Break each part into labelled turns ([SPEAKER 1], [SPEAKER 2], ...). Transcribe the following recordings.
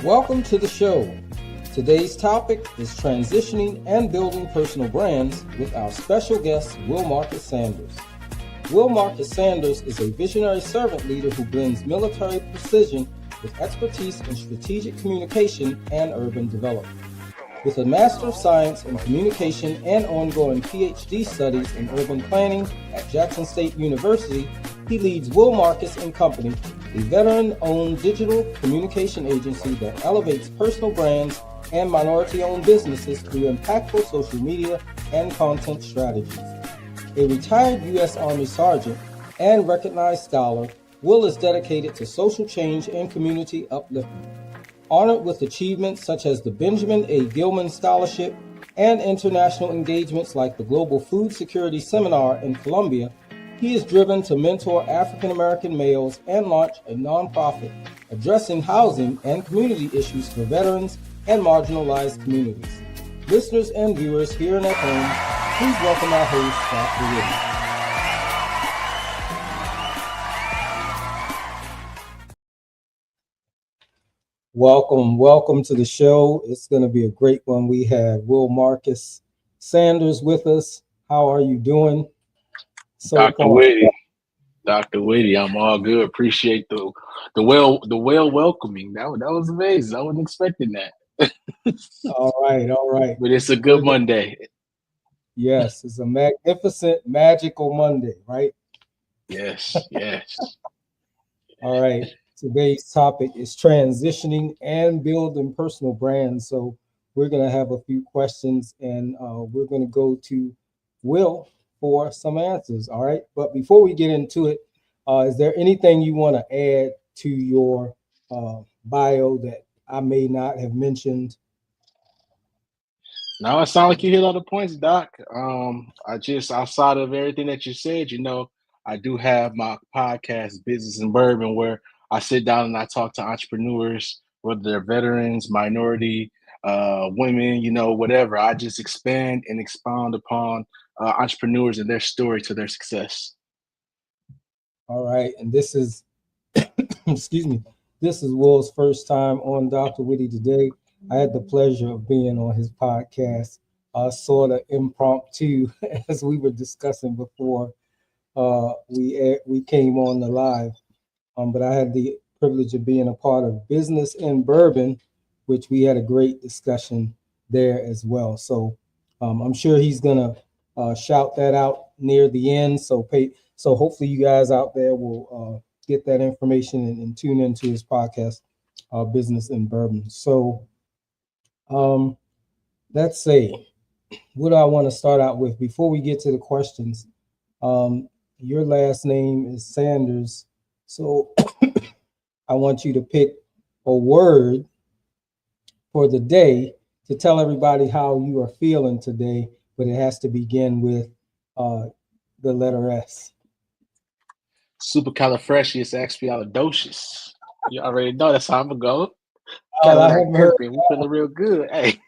[SPEAKER 1] Welcome to the show. Today's topic is transitioning and building personal brands with our special guest, Marcus Sanders. Marcus Sanders is a visionary servant leader who blends military precision with expertise in strategic communication and urban development. With a Master of Science in Communication and ongoing PhD studies in urban planning at Jackson State University, he leads Marcus & Company, a veteran-owned digital communication agency that elevates personal brands and minority-owned businesses through impactful social media and content strategies. A retired U.S. Army Sergeant and recognized scholar, Will is dedicated to social change and community upliftment. Honored with achievements such as the Benjamin A. Gilman Scholarship and international engagements like the Global Food Security Seminar in Colombia, he is driven to mentor African American males and launch a nonprofit addressing housing and community issues for veterans and marginalized communities. Listeners and viewers here and at home, please welcome our host, DrWhitty. Welcome to the show. It's going to be a great one. We have Marcus Sanders with us. How are you doing?
[SPEAKER 2] Dr. Whitty, I'm all good. Appreciate the well welcoming. That was amazing. I wasn't expecting that.
[SPEAKER 1] All right.
[SPEAKER 2] But it's a good Monday.
[SPEAKER 1] Yes, it's a magnificent, magical Monday, right?
[SPEAKER 2] Yes.
[SPEAKER 1] All right. Today's topic is transitioning and building personal brands. So we're going to have a few questions and we're going to go to Will for some answers. All right. But before we get into it, is there anything you want to add to your bio that I may not have mentioned?
[SPEAKER 2] No, it sounds like you hit all the points, Doc. I just, outside of everything that you said, I do have my podcast, Business and Bourbon, where I sit down and I talk to entrepreneurs, whether they're veterans, minority, women, whatever. I just expand and expound upon entrepreneurs and their story to their success.
[SPEAKER 1] All right. And this is, excuse me, this is Will's first time on DrWhitty Today. I had the pleasure of being on his podcast, sort of impromptu, as we were discussing before we came on the live. But I had the privilege of being a part of Business and Bourbon, which we had a great discussion there as well. So I'm sure he's gonna shout that out near the end. So hopefully you guys out there will get that information and tune into his podcast, Business and Bourbon. So let's see, what do I want to start out with before we get to the questions? Your last name is Sanders. So I want you to pick a word for the day to tell everybody how you are feeling today, but it has to begin with the letter S.
[SPEAKER 2] Supercalifragilisticexpialidocious. You already know that's how I'm gonna go.
[SPEAKER 1] I haven't heard
[SPEAKER 2] we feeling real good. Hey.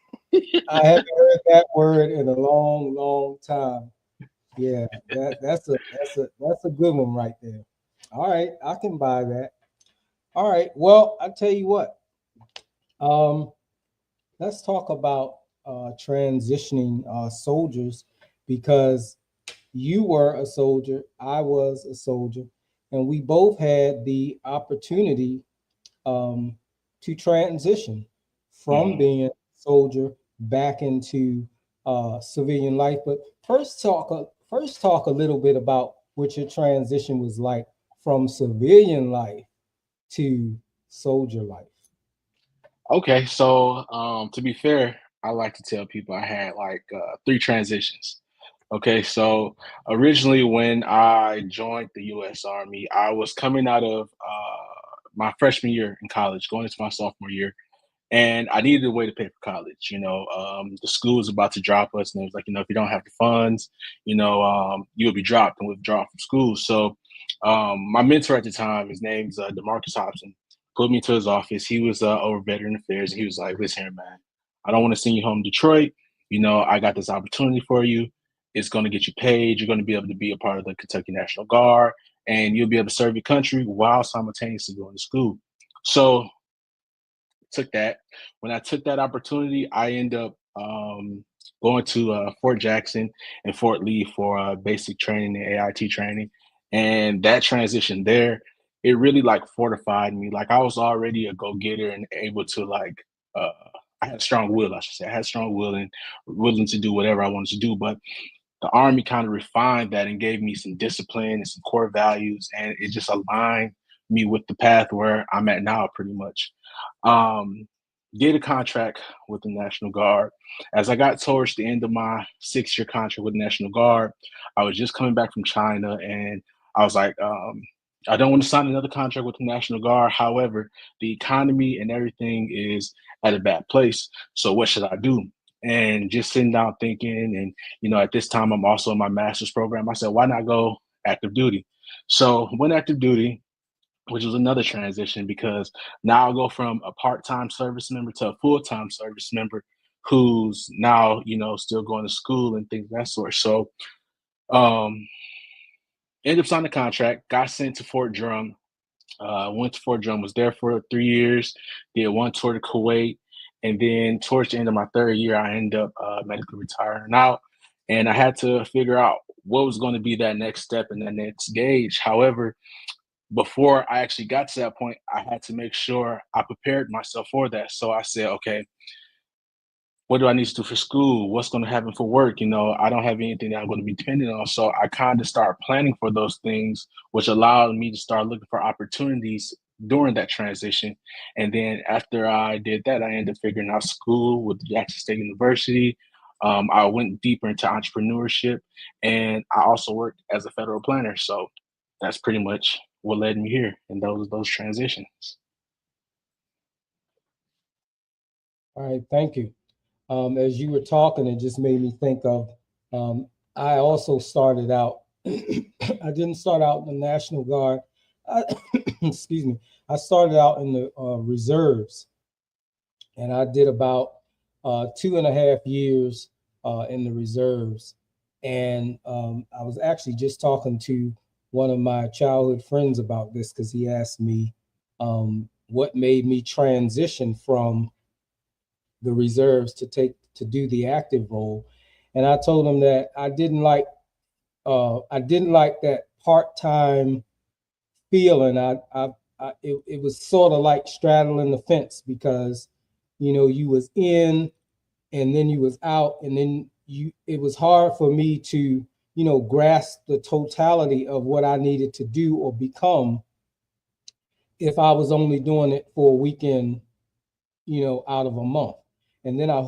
[SPEAKER 1] I haven't heard that word in a long time. Yeah, that's a good one right there. All right, I can buy that. All right, well, I tell you what. Let's talk about transitioning soldiers, because you were a soldier, I was a soldier, and we both had the opportunity to transition from being a soldier back into civilian life. But first talk a little bit about what your transition was like from civilian life to soldier life.
[SPEAKER 2] Okay, so to be fair, I like to tell people I had like 3 transitions. Okay, so originally when I joined the U.S. Army, I was coming out of my freshman year in college, going into my sophomore year, and I needed a way to pay for college. The school was about to drop us, and it was like, if you don't have the funds, you'll be dropped and withdrawn from school. So my mentor at the time, his name's Marcus Hobson, put me to his office. He was over veteran affairs, and he was like, "Listen here, man, I don't want to send you home to Detroit. I got this opportunity for you. It's going to get you paid. You're going to be able to be a part of the Kentucky National Guard, and you'll be able to serve your country while simultaneously going to school." So took that. When I took that opportunity, I ended up going to Fort Jackson and Fort Lee for basic training and AIT training. And that transition there, it really like fortified me. Like I was already a go-getter and able to like, I had strong will, I should say. I had strong will and willing to do whatever I wanted to do. But the Army kind of refined that and gave me some discipline and some core values. And it just aligned me with the path where I'm at now, pretty much. Um, did a contract with the National Guard. As I got towards the end of my 6-year contract with the National Guard, I was just coming back from China and I was like, I don't want to sign another contract with the National Guard. However, the economy and everything is at a bad place. So what should I do? And just sitting down thinking, and at this time I'm also in my master's program. I said, why not go active duty? So went active duty, which was another transition because now I go from a part-time service member to a full-time service member who's now, still going to school and things of that sort. So ended up signing the contract, got sent to Fort Drum, went to Fort Drum, was there for 3 years, did one tour to Kuwait, and then towards the end of my 3rd year, I ended up medically retiring out. And I had to figure out what was going to be that next step and that next gauge. However, before I actually got to that point, I had to make sure I prepared myself for that. So I said, okay, what do I need to do for school? What's going to happen for work? I don't have anything that I'm going to be dependent on. So I kind of started planning for those things, which allowed me to start looking for opportunities during that transition. And then after I did that, I ended up figuring out school with Jackson State University. I went deeper into entrepreneurship, and I also worked as a federal planner. So that's pretty much what led me here in those transitions.
[SPEAKER 1] All right, thank you. As you were talking, it just made me think of, I also started out, I didn't start out in the National Guard. Excuse me. I started out in the reserves, and I did about 2.5 years in the reserves. And I was actually just talking to one of my childhood friends about this because he asked me what made me transition from the reserves to do the active role. And I told him that I didn't like that part-time feeling. It was sort of like straddling the fence because you was in and then you was out, and then it was hard for me to grasp the totality of what I needed to do or become if I was only doing it for a weekend out of a month. And then I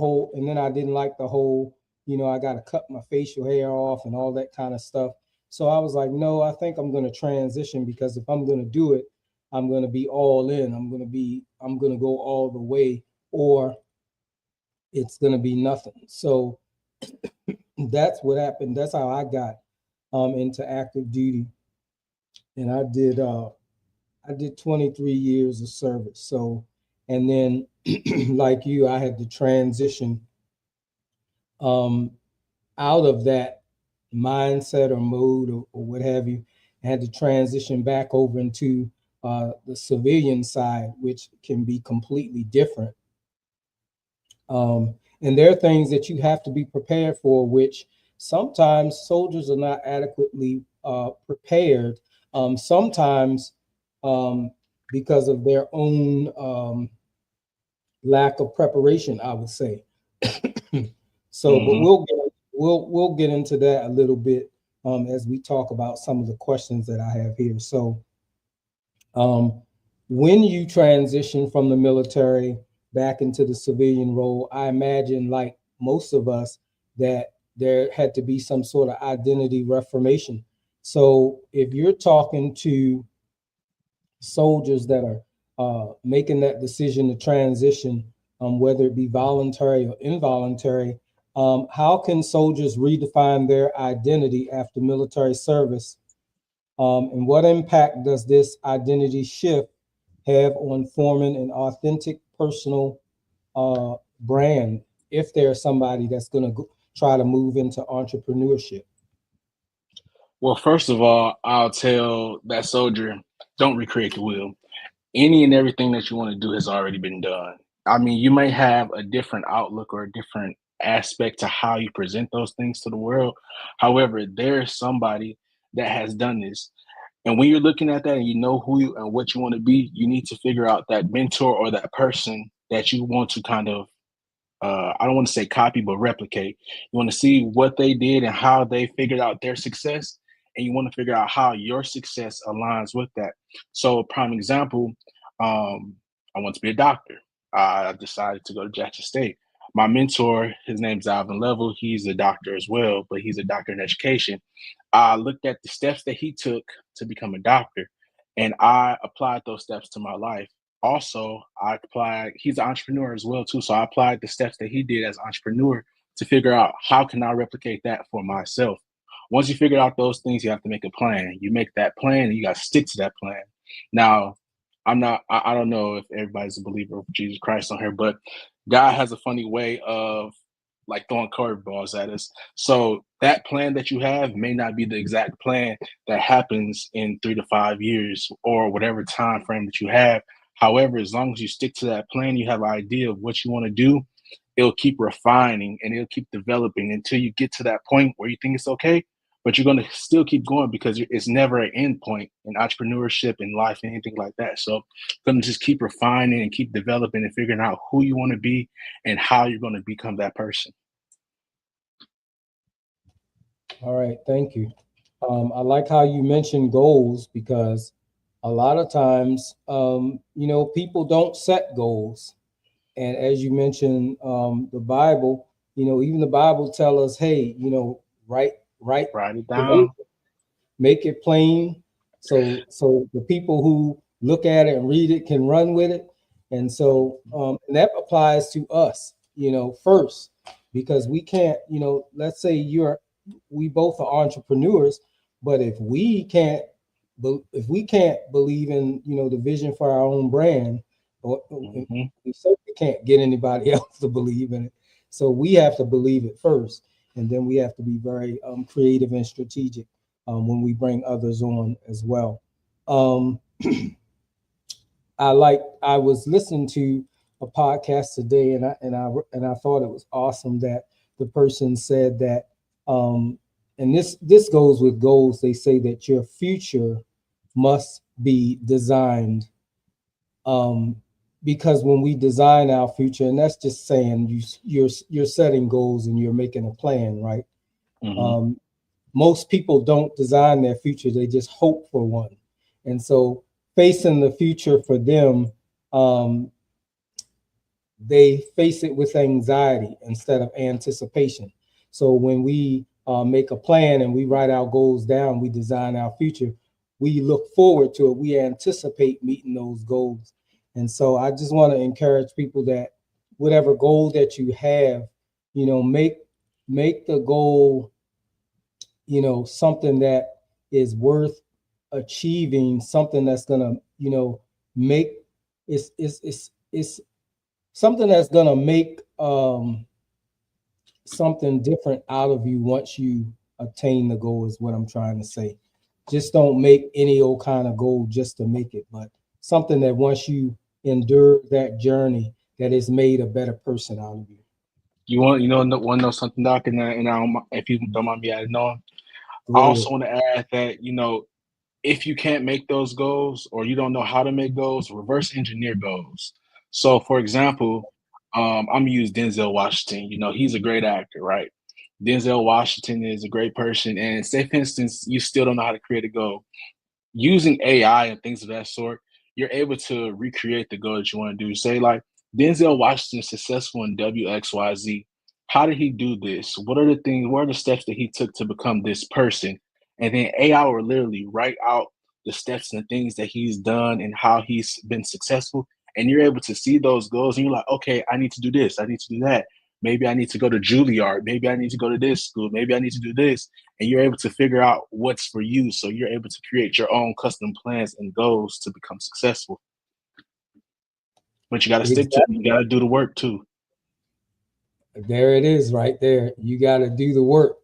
[SPEAKER 1] didn't like the whole, I got to cut my facial hair off and all that kind of stuff. So I was like, no, I think I'm going to transition, because if I'm going to do it, I'm going to be all in. I'm going to go all the way, or it's going to be nothing. So that's what happened. That's how I got into active duty. And I did 23 years of service. So, and then like you, I had to transition out of that mindset or mode or what have you. I had to transition back over into the civilian side, which can be completely different. And there are things that you have to be prepared for, which sometimes soldiers are not adequately prepared. Sometimes because of their own lack of preparation, I would say. So, but we'll get into that a little bit as we talk about some of the questions that I have here. So, when you transition from the military back into the civilian role, I imagine, like most of us, that there had to be some sort of identity reformation. So, if you're talking to soldiers that are making that decision to transition, whether it be voluntary or involuntary, how can soldiers redefine their identity after military service? And what impact does this identity shift have on forming an authentic personal brand if there's somebody that's going to try to move into entrepreneurship?
[SPEAKER 2] Well, first of all, I'll tell that soldier, don't recreate the wheel. Any and everything that you want to do has already been done. I mean, you may have a different outlook or a different aspect to how you present those things to the world. However, there's somebody that has done this. And when you're looking at that and you know who you and what you want to be, you need to figure out that mentor or that person that you want to kind of I don't want to say copy, but replicate. You want to see what they did and how they figured out their success, and you want to figure out how your success aligns with that. So, prime example, I want to be a doctor. I decided to go to Jackson State. My mentor, his name's Alvin Level. He's a doctor as well, but he's a doctor in education. I looked at the steps that he took to become a doctor, and I applied those steps to my life. Also, I applied, he's an entrepreneur as well too, so I applied the steps that he did as an entrepreneur to figure out how can I replicate that for myself. Once you figure out those things, you have to make a plan. You make that plan and you got to stick to that plan. Now, I don't know if everybody's a believer of Jesus Christ on here, but God has a funny way of like throwing curveballs at us. So that plan that you have may not be the exact plan that happens in 3 to 5 years or whatever time frame that you have. However, as long as you stick to that plan, you have an idea of what you want to do, it'll keep refining and it'll keep developing until you get to that point where you think it's okay, but you're going to still keep going because it's never an end point in entrepreneurship, in life, anything like that. So going to just keep refining and keep developing and figuring out who you want to be and how you're going to become that person.
[SPEAKER 1] All right, thank you. I like how you mentioned goals because a lot of times, people don't set goals. And as you mentioned, the Bible, even the Bible tell us, hey, write
[SPEAKER 2] it
[SPEAKER 1] the vision,
[SPEAKER 2] down.
[SPEAKER 1] make it plain, so the people who look at it and read it can run with it. And so and that applies to us, first, because we can't, let's say we both are entrepreneurs, but if we can't believe in the vision for our own brand, we certainly can't get anybody else to believe in it. So we have to believe it first, and then we have to be very creative and strategic when we bring others on as well. I was listening to a podcast today, and I thought it was awesome that the person said that, and this goes with goals. They say that your future must be designed, because when we design our future, and that's just saying you're setting goals and you're making a plan, right? Most people don't design their future; they just hope for one, and so facing the future for them, they face it with anxiety instead of anticipation. So when we make a plan and we write our goals down, we design our future, we look forward to it, we anticipate meeting those goals. And so I just want to encourage people that whatever goal that you have, make the goal, something that is worth achieving, something that's gonna, make it's something that's gonna make something different out of you once you attain the goal, is what I'm trying to say. Just don't make any old kind of goal just to make it, but something that once you endure that journey, that has made a better person out of you.
[SPEAKER 2] Want to know something, Doc, and if you don't mind me adding on, I also want to add that if you can't make those goals or you don't know how to make goals, reverse engineer goals. So, for example, I'm gonna use Denzel Washington. He's a great actor, right? Denzel Washington is a great person, and say, for instance, you still don't know how to create a goal. Using AI and things of that sort, you're able to recreate the goal that you want to do. Say, like, Denzel Washington is successful in WXYZ. How did he do this? What are the things? What are the steps that he took to become this person? And then AI will literally write out the steps and the things that he's done and how he's been successful. And you're able to see those goals and you're like, okay, I need to do this. I need to do that. Maybe I need to go to Juilliard. Maybe I need to go to this school. Maybe I need to do this. And you're able to figure out what's for you. So you're able to create your own custom plans and goals to become successful. But you got to stick to it. You got to do the work too.
[SPEAKER 1] There it is right there. You got to do the work.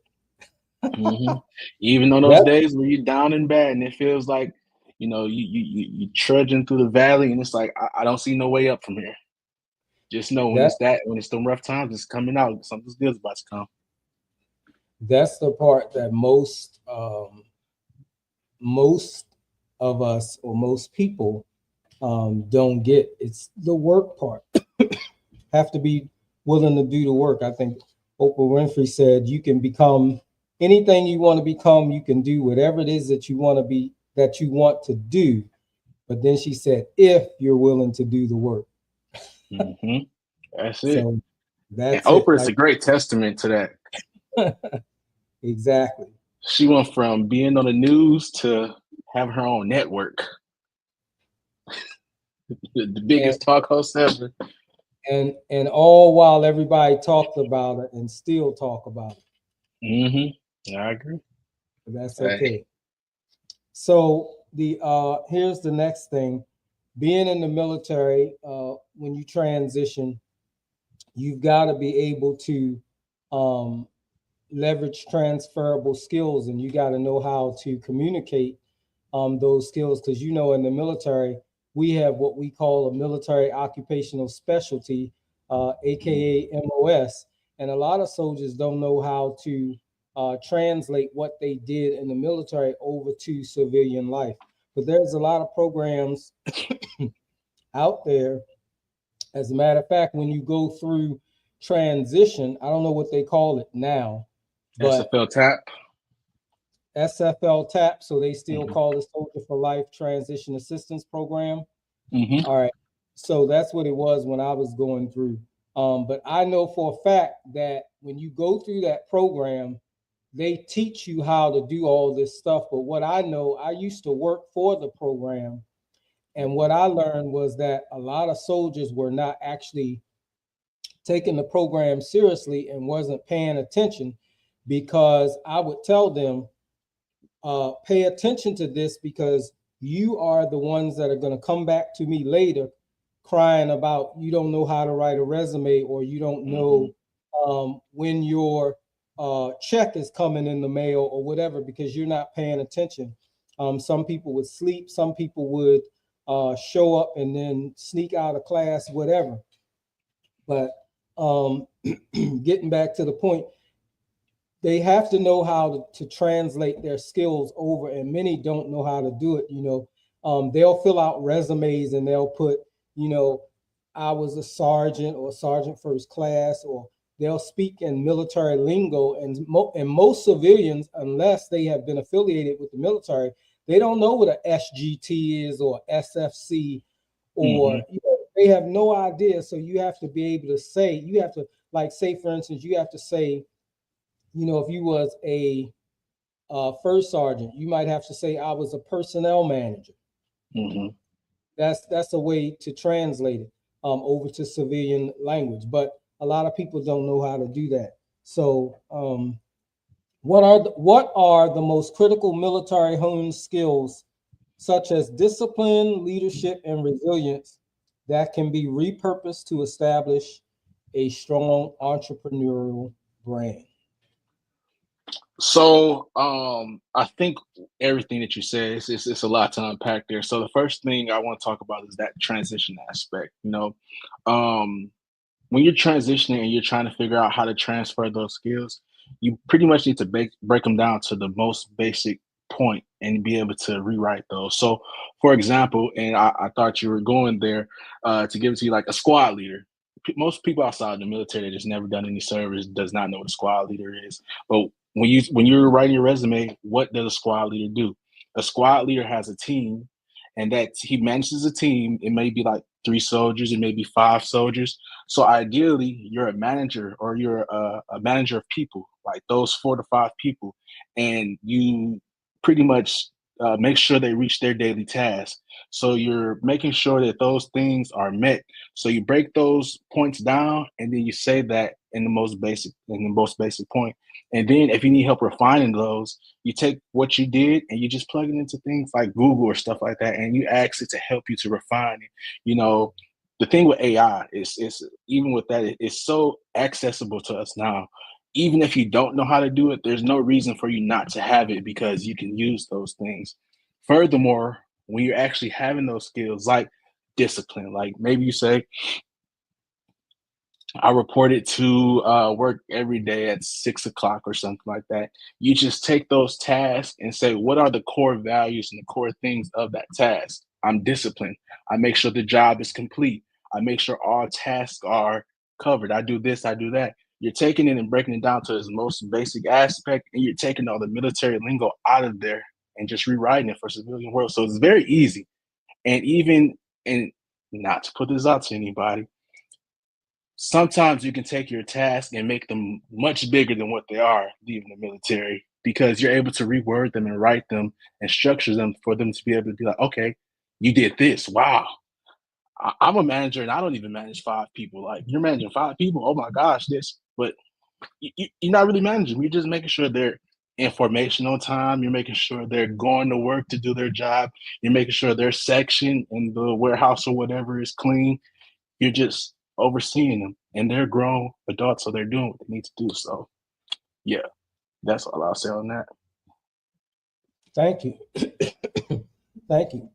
[SPEAKER 2] Even on those days where you're down and bad and it feels like, you trudging through the valley and it's like, I don't see no way up from here. Just know when
[SPEAKER 1] That
[SPEAKER 2] it's them rough times, it's coming out. Something's good is about to come.
[SPEAKER 1] that's the part that most of us or most people don't get. It's the work part. Have to be willing to do the work. I think Oprah Winfrey said you can become anything you want to become. You can do whatever it is that you want to be, that you want to do. But then she said, if you're willing to do the work.
[SPEAKER 2] Mm-hmm. That's it.
[SPEAKER 1] So that's
[SPEAKER 2] and
[SPEAKER 1] it.
[SPEAKER 2] Oprah's a great testament to that.
[SPEAKER 1] Exactly.
[SPEAKER 2] She went from being on the news to have her own network. the biggest talk host ever.
[SPEAKER 1] And all while everybody talked about it and still talk about it.
[SPEAKER 2] Mm-hmm. I agree.
[SPEAKER 1] But that's okay. So here's the next thing. Being in the military, when you transition, you've got to be able to leverage transferable skills, and you got to know how to communicate those skills, because in the military we have what we call a military occupational specialty, aka MOS, and a lot of soldiers don't know how to translate what they did in the military over to civilian life. But there's a lot of programs out there. As a matter of fact, when you go through transition, I don't know what they call it now, but
[SPEAKER 2] SFL TAP.
[SPEAKER 1] SFL TAP, so they still call it Soldier for Life Transition Assistance Program.
[SPEAKER 2] Mm-hmm.
[SPEAKER 1] All right, so that's what it was when I was going through. But I know for a fact that when you go through that program, they teach you how to do all this stuff. But what I know, I used to work for the program, and what I learned was that a lot of soldiers were not actually taking the program seriously and wasn't paying attention, because I would tell them, pay attention to this, because you are the ones that are going to come back to me later crying about you don't know how to write a resume, or you don't know when your check is coming in the mail or whatever, because you're not paying attention. Some people would sleep, some people would show up and then sneak out of class, whatever. But getting back to the point, they have to know how to translate their skills over, and many don't know how to do it. They'll fill out resumes and they'll put, I was a sergeant or sergeant first class, or they'll speak in military lingo. And most civilians, unless they have been affiliated with the military, they don't know what a SGT is or SFC, or they have no idea. So you have to be able to say, say, for instance, you have to say, if you was a first sergeant, you might have to say, I was a personnel manager. That's a way to translate it over to civilian language. But a lot of people don't know how to do that. So what are the most critical military honed skills, such as discipline, leadership, and resilience, that can be repurposed to establish a strong entrepreneurial brand?
[SPEAKER 2] So I think everything that you said, it's a lot to unpack there. So the first thing I want to talk about is that transition aspect. When you're transitioning and you're trying to figure out how to transfer those skills, you pretty much need to break them down to the most basic point and be able to rewrite those. So for example, and I thought you were going there to give it to you, like a squad leader. Most people outside the military that just never done any service does not know what a squad leader is. But when you're writing your resume, what does a squad leader do? A squad leader has a team, and that he manages a team. It may be like 3 soldiers, it may be 5 soldiers. So ideally, you're a manager, or you're a manager of people, like those 4 to 5 people, and you pretty much make sure they reach their daily tasks. So you're making sure that those things are met. So you break those points down, and then you say that in the most basic point. And then if you need help refining those, you take what you did and you just plug it into things like Google or stuff like that, and you ask it to help you to refine it. The thing with AI is even with that, it's so accessible to us now. Even if you don't know how to do it, there's no reason for you not to have it, because you can use those things. Furthermore, when you're actually having those skills like discipline, like maybe you say, I reported to work every day at 6 o'clock or something like that. You just take those tasks and say, what are the core values and the core things of that task? I'm disciplined. I make sure the job is complete. I make sure all tasks are covered. I do this, I do that. You're taking it and breaking it down to its most basic aspect, and you're taking all the military lingo out of there and just rewriting it for civilian world. So it's very easy. And even, and not to put this out to anybody, sometimes you can take your task and make them much bigger than what they are leaving the military, because you're able to reword them and write them and structure them for them to be able to be like, okay, you did this. Wow. I'm a manager and I don't even manage 5 people. Like, you're managing 5 people. Oh my gosh, this. But you're not really managing. You're just making sure they're in formation on time. You're making sure they're going to work to do their job. You're making sure their section in the warehouse or whatever is clean. You're just overseeing them, and they're grown adults, so they're doing what they need to do. So yeah, that's all I'll say on that.
[SPEAKER 1] Thank you. Thank you.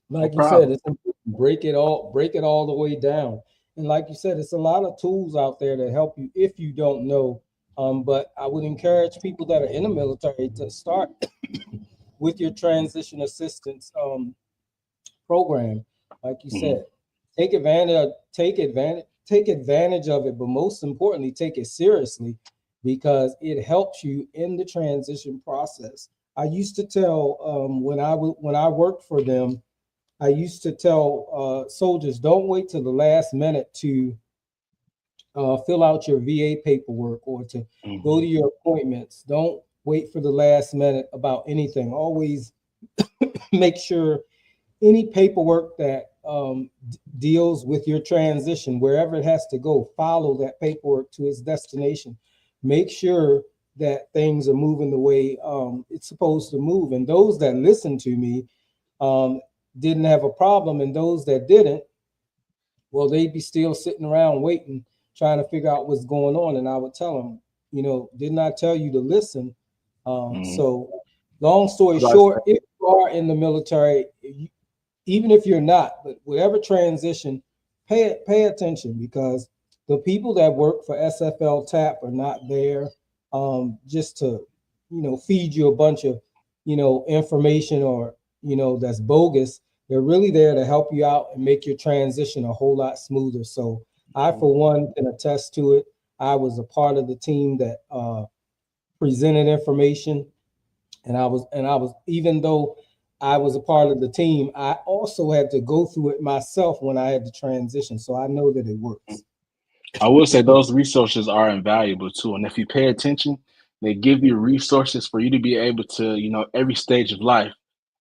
[SPEAKER 1] Like you said, it's important to break it all the way down. And like you said, it's a lot of tools out there that help you if you don't know. But I would encourage people that are in the military to start with your transition assistance program. Like you said, take advantage of it, but most importantly, take it seriously, because it helps you in the transition process. I used to tell when I worked for them, I used to tell soldiers, don't wait till the last minute to fill out your VA paperwork or to go to your appointments. Don't wait for the last minute about anything. Always make sure any paperwork that deals with your transition, wherever it has to go, follow that paperwork to its destination. Make sure that things are moving the way it's supposed to move. And those that listened to me didn't have a problem, and those that didn't, well, they'd be still sitting around waiting, trying to figure out what's going on. And I would tell them, didn't I tell you to listen? So long story short, if you are in the military, even if you're not, but whatever transition, pay attention, because the people that work for SFL TAP are not there just to, feed you a bunch of, information or, that's bogus. They're really there to help you out and make your transition a whole lot smoother. So I, for one, can attest to it. I was a part of the team that presented information, and I was, even though I was a part of the team, I also had to go through it myself when I had to transition. So I know that it works.
[SPEAKER 2] I will say those resources are invaluable too. And if you pay attention, they give you resources for you to be able to, every stage of life,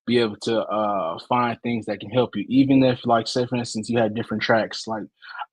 [SPEAKER 2] be able to find things that can help you. Even if, like, say, for instance, you had different tracks. Like,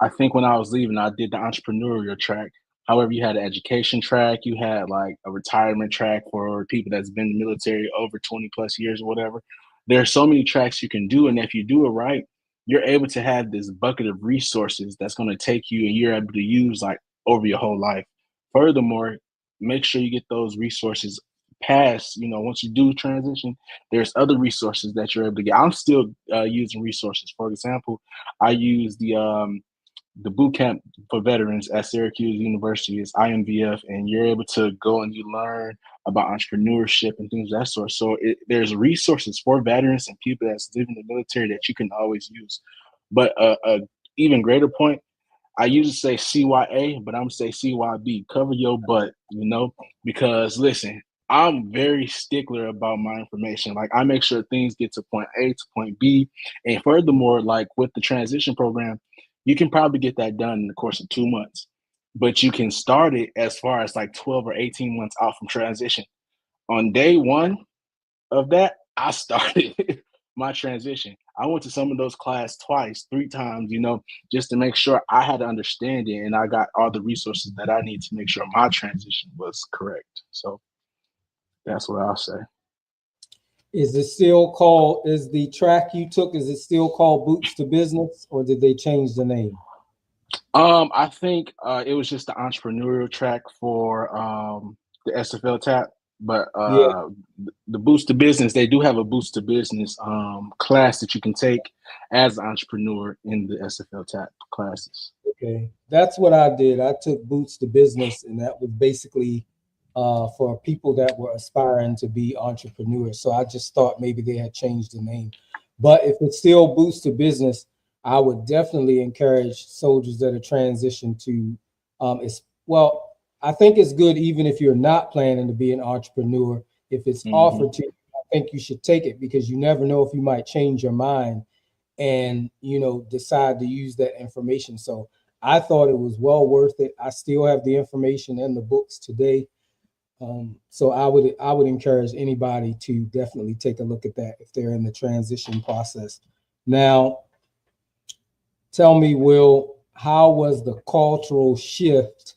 [SPEAKER 2] I think when I was leaving, I did the entrepreneurial track. However, you had an education track, you had like a retirement track for people that's been in the military over 20 plus years or whatever. There are so many tracks you can do. And if you do it right, you're able to have this bucket of resources that's going to take you and you're able to use like over your whole life. Furthermore, make sure you get those resources past, once you do transition, there's other resources that you're able to get. I'm still using resources. For example, I use the boot camp for veterans at Syracuse University is IMVF, and you're able to go and you learn about entrepreneurship and things of that sort. So there's resources for veterans and people that's living in the military that you can always use. But a even greater point, I usually say CYA, but I'm gonna say CYB. Cover your butt, because listen, I'm very stickler about my information. Like, I make sure things get to point A to point B. And furthermore, like with the transition program, you can probably get that done in the course of 2 months, but you can start it as far as like 12 or 18 months out from transition. On day one of that, I started my transition. I went to some of those classes twice, 3 times, just to make sure I had to understand it and I got all the resources that I need to make sure my transition was correct. So that's what I'll say.
[SPEAKER 1] Is the track you took, is it still called Boots to Business, or did they change the name?
[SPEAKER 2] I think it was just the entrepreneurial track for the SFL TAP, but the Boost to Business, they do have a Boost to Business class that you can take as an entrepreneur in the SFL TAP classes.
[SPEAKER 1] Okay, that's what I did. I took Boots to Business, and that was basically for people that were aspiring to be entrepreneurs. So I just thought maybe they had changed the name. But if it's still Boots to Business, I would definitely encourage soldiers that are transitioned to. It's well, I think it's good even if you're not planning to be an entrepreneur. If it's offered to you, I think you should take it because you never know if you might change your mind and decide to use that information. So I thought it was well worth it. I still have the information and the books today. So I would encourage anybody to definitely take a look at that if they're in the transition process. Now, tell me, Will, how was the cultural shift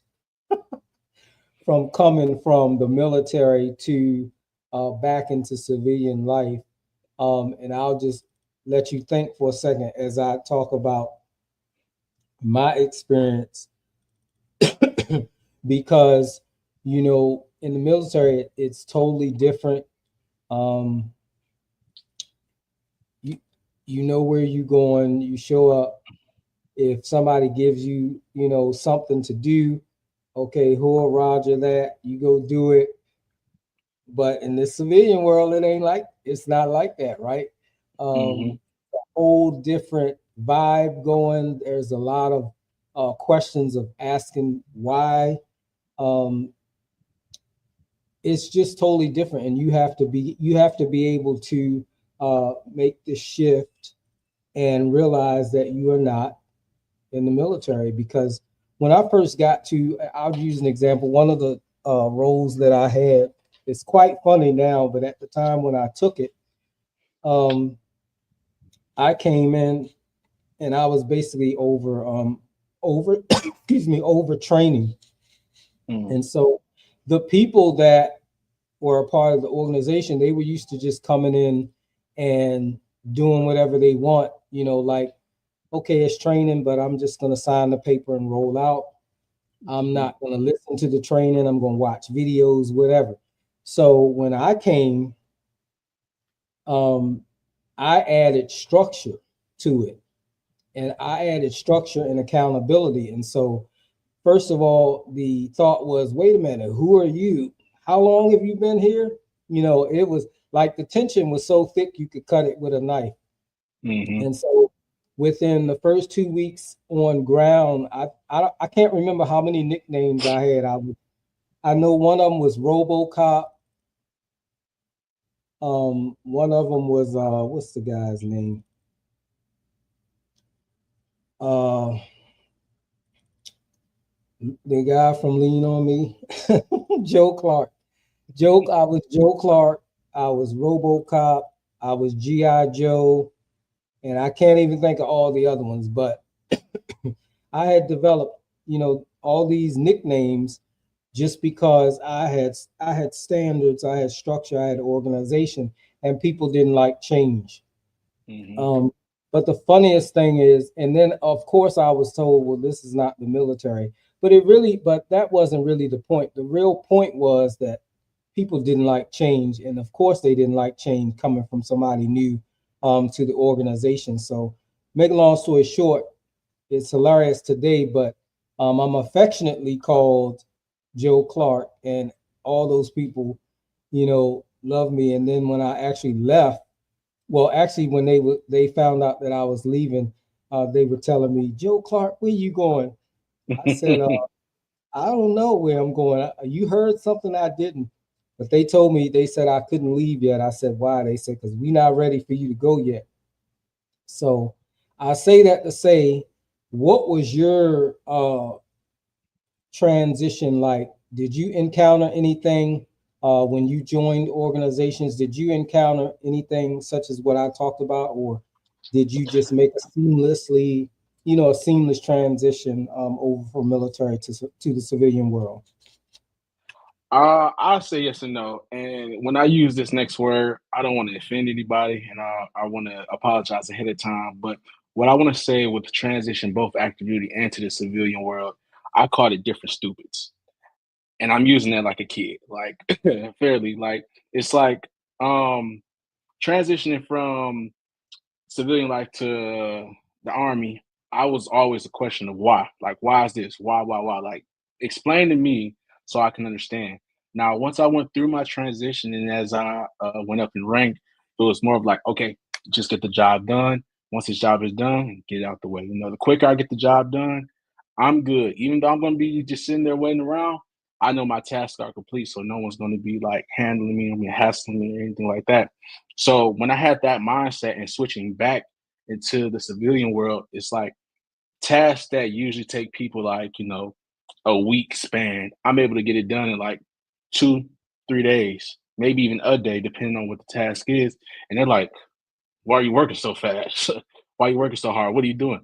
[SPEAKER 1] from coming from the military to back into civilian life? And I'll just let you think for a second as I talk about my experience because in the military it's totally different. You know where you're going, you show up. If somebody gives you something to do, okay, whoa, roger that, you go do it. But in the civilian world it's not like that, right? Whole different vibe going. There's a lot of questions of asking why. It's just totally different, and you have to be able to make the shift and realize that you are not in the military. Because when I first got to, I'll use an example. One of the roles that I had, it's quite funny now, but at the time when I took it, I came in and I was basically over training. And so the people that were a part of the organization, they were used to just coming in and doing whatever they want, like, okay, it's training, but I'm just going to sign the paper and roll out. I'm not going to listen to the training. I'm going to watch videos, whatever. So when I came, I added structure to it, and I added structure and accountability. And so, first of all, the thought was, wait a minute, who are you? How long have you been here? It was like the tension was so thick you could cut it with a knife. And so within the first 2 weeks on ground, I can't remember how many nicknames I had. I know one of them was RoboCop. One of them was what's the guy's name? The guy from Lean on Me, Joe Clark. I was Joe Clark. I was RoboCop. I was G.I. Joe, and I can't even think of all the other ones. But I had developed, all these nicknames just because I had standards, I had structure, I had organization, and people didn't like change. But the funniest thing is, and then of course I was told, well, this is not the military, but that wasn't really the point. The real point was that people didn't like change, and of course they didn't like change coming from somebody new to the organization. So, make a long story short, it's hilarious today, but I'm affectionately called Joe Clark, and all those people, love me. And then when I actually left, well, actually when they found out that I was leaving, they were telling me, Joe Clark, where you going? I said, I don't know where I'm going. You heard something I didn't, but they said I couldn't leave yet. I said, why? They said, because we're not ready for you to go yet. So I say that to say, what was your transition like? Did you encounter anything when you joined organizations? Did you encounter anything such as what I talked about, or did you just make a seamless transition over from military to the civilian world?
[SPEAKER 2] I'll say yes and no. And when I use this next word, I don't want to offend anybody, and I want to apologize ahead of time. But what I want to say with the transition, both active duty and to the civilian world, I called it different stupids, and I'm using that like a kid, like fairly. Like it's like transitioning from civilian life to the army. I was always a question of why. Like, why is this? Why? Like, explain to me so I can understand. Now, once I went through my transition and as I went up in rank, it was more of like, okay, just get the job done. Once this job is done, get it out the way. You know, the quicker I get the job done, I'm good. Even though I'm going to be just sitting there waiting around, I know my tasks are complete. So no one's going to be like handling me or hassling me or anything like that. So when I had that mindset and switching back into the civilian world, it's like tasks that usually take people like, a week span, I'm able to get it done in like 2, 3 days, maybe even a day, depending on what the task is. And they're like, why are you working so fast? Why are you working so hard? What are you doing?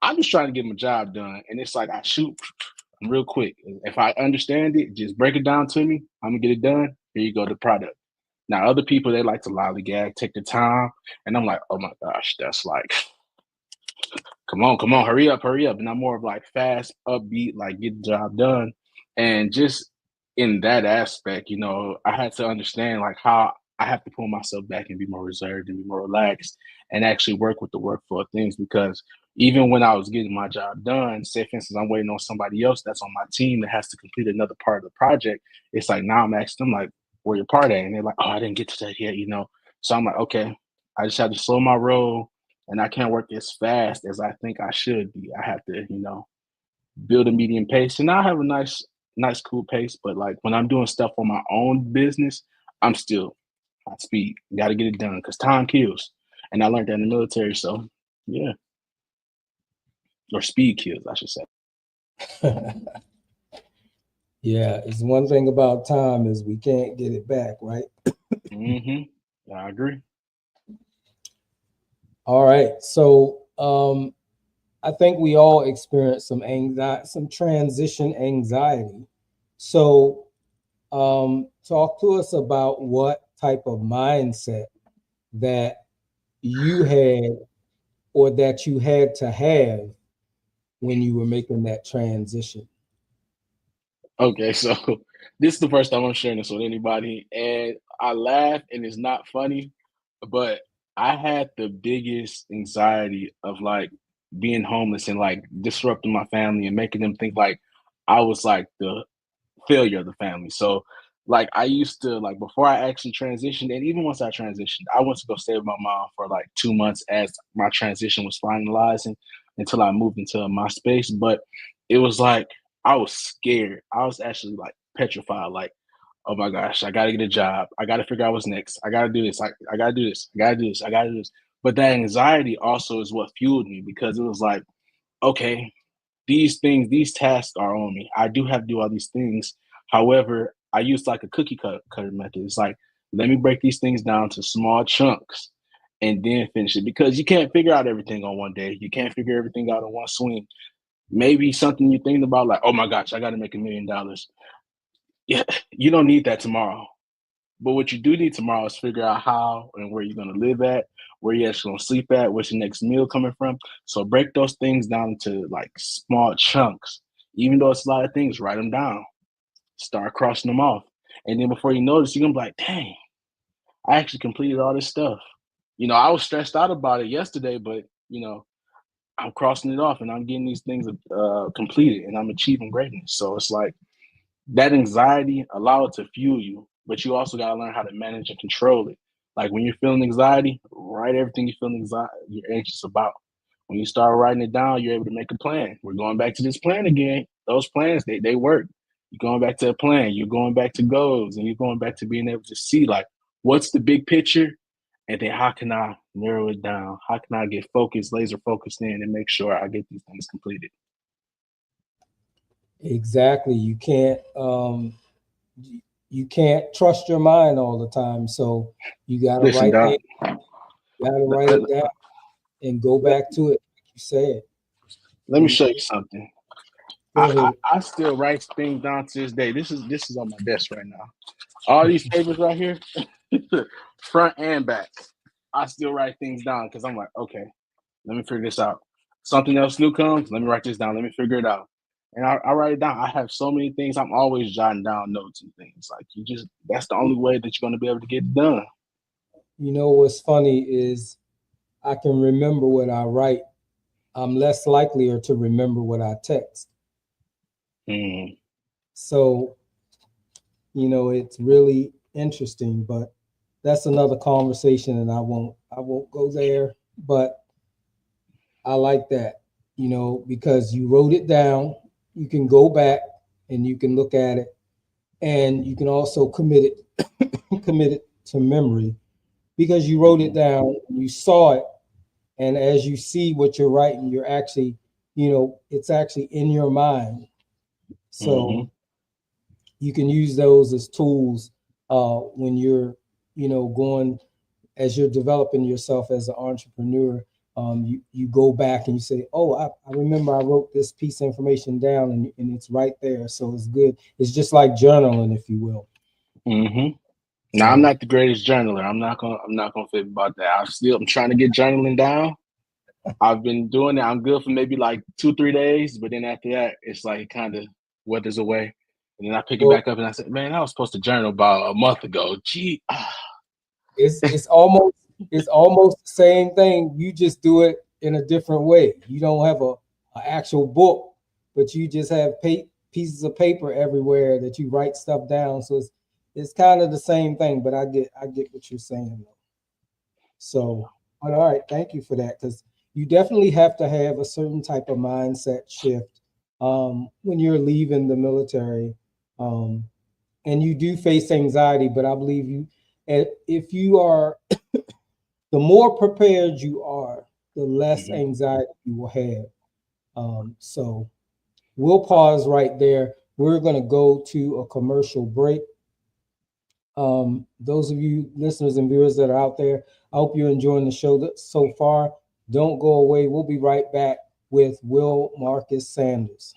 [SPEAKER 2] I'm just trying to get my job done. And it's like I shoot real quick. If I understand it, just break it down to me. I'm gonna get it done. Here you go, the product. Now, other people, they like to lollygag, take their time. And I'm like, oh my gosh, that's like, come on, hurry up. And I'm more of like fast, upbeat, like get the job done. And just in that aspect, I had to understand like how I have to pull myself back and be more reserved and be more relaxed and actually work with the workflow of things. Because even when I was getting my job done, say for instance, I'm waiting on somebody else that's on my team that has to complete another part of the project. It's like now I'm asking them like, where your part at? And they're like, oh, I didn't get to that yet. So I'm like, okay, I just have to slow my roll and I can't work as fast as I think I should be. I have to, build a medium pace. And I have a nice, cool pace. But like when I'm doing stuff on my own business, I'm still high speed. Got to get it done because time kills. And I learned that in the military. So yeah, or speed kills, I should say.
[SPEAKER 1] Yeah, it's one thing about time is we can't get it back, right?
[SPEAKER 2] Yeah, I agree.
[SPEAKER 1] All right. So I think we all experience some anxiety, some transition anxiety. So talk to us about what type of mindset that you had or that you had to have when you were making that transition.
[SPEAKER 2] Okay, so this is the first time I'm sharing this with anybody, and I laugh, and it's not funny, but I had the biggest anxiety of like being homeless and like disrupting my family and making them think like I was like the failure of the family. So like I used to like before I actually transitioned, and even once I transitioned, I went to go stay with my mom for like 2 months as my transition was finalizing until I moved into my space. But it was like I was scared. I was actually like petrified, like, oh my gosh, I gotta get a job. I gotta figure out what's next. I gotta do this. I gotta do this. I gotta do this. I gotta do this. But that anxiety also is what fueled me because it was like, okay, these tasks are on me. I do have to do all these things. However, I use like a cutter method. It's like, let me break these things down to small chunks and then finish it because you can't figure out everything on one day. You can't figure everything out in one swing. Maybe something you're thinking about, like, oh my gosh, I got to make $1 million. Yeah, you don't need that tomorrow. But what you do need tomorrow is figure out how and where you're going to live at, where you're actually going to sleep at, where's your next meal coming from. So break those things down into like small chunks. Even though it's a lot of things, write them down. Start crossing them off. And then before you notice, you're going to be like, dang, I actually completed all this stuff. I was stressed out about it yesterday, but, I'm crossing it off and I'm getting these things completed and I'm achieving greatness. So it's like, that anxiety, allow it to fuel you, but you also got to learn how to manage and control it. Like when you're feeling anxiety, write everything you're anxious about. When you start writing it down, you're able to make a plan. We're going back to this plan again. Those plans, they work. You're going back to a plan. You're going back to goals, and you're going back to being able to see like what's the big picture, and then how can I narrow it down? How can I get focused, laser focused in, and make sure I get these things completed?
[SPEAKER 1] Exactly. You can't trust your mind all the time. So you gotta
[SPEAKER 2] Listen,
[SPEAKER 1] write
[SPEAKER 2] Doc.
[SPEAKER 1] it, write it down and go back to it, like you said.
[SPEAKER 2] Let me show you something.
[SPEAKER 1] Go ahead.
[SPEAKER 2] I still write things down to this day. This is on my desk right now. All these papers right here, front and back. I still write things down because I'm like, okay, let me figure this out. Something else new comes, let me write this down. Let me figure it out. And I write it down. I have so many things. I'm always jotting down notes and things. Like that's the only way that you're going to be able to get it done.
[SPEAKER 1] You know what's funny is I can remember what I write I'm less likely to remember what I text.
[SPEAKER 2] Mm.
[SPEAKER 1] So, it's really interesting, but that's another conversation, and I won't go there. But I like that, because you wrote it down. You can go back and you can look at it, and you can also commit it to memory because you wrote it down, you saw it, and as you see what you're writing, you're actually, it's actually in your mind. So you can use those as tools when you're, going as you're developing yourself as an entrepreneur. You go back and you say, oh, I remember I wrote this piece of information down, and it's right there. So it's good. It's just like journaling, if you will.
[SPEAKER 2] Now, I'm not the greatest journaler. I'm not gonna fib about that. I'm trying to get journaling down. I've been doing it. I'm good for maybe like 2-3 days, but then after that, it's like it kind of withers away. And then I pick it back up and I said, man, I was supposed to journal about a month ago. Gee.
[SPEAKER 1] It's almost the same thing. You just do it in a different way. You don't have an actual book, but you just have pieces of paper everywhere that you write stuff down. So it's kind of the same thing, but I get what you're saying. So, all right, thank you for that, because you definitely have to have a certain type of mindset shift when you're leaving the military, and you do face anxiety. But I believe if you are, the more prepared you are, the less anxiety you will have. So we'll pause right there. We're going to go to a commercial break. Those of you listeners and viewers that are out there, I hope you're enjoying the show so far. Don't go away. We'll be right back with Will Marcus Sanders.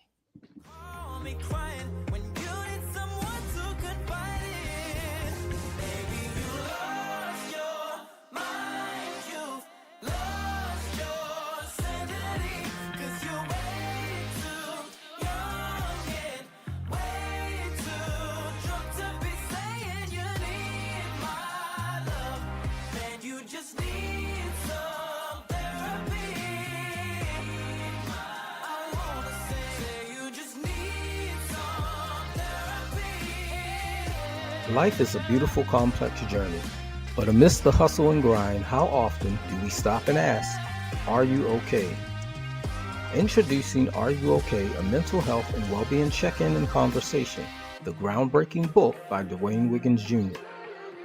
[SPEAKER 1] Life is a beautiful, complex journey, but amidst the hustle and grind, how often do we stop and ask, are you okay? Introducing Are You Okay? A mental health and well-being check-in and conversation, the groundbreaking book by Dwayne Wiggins Jr.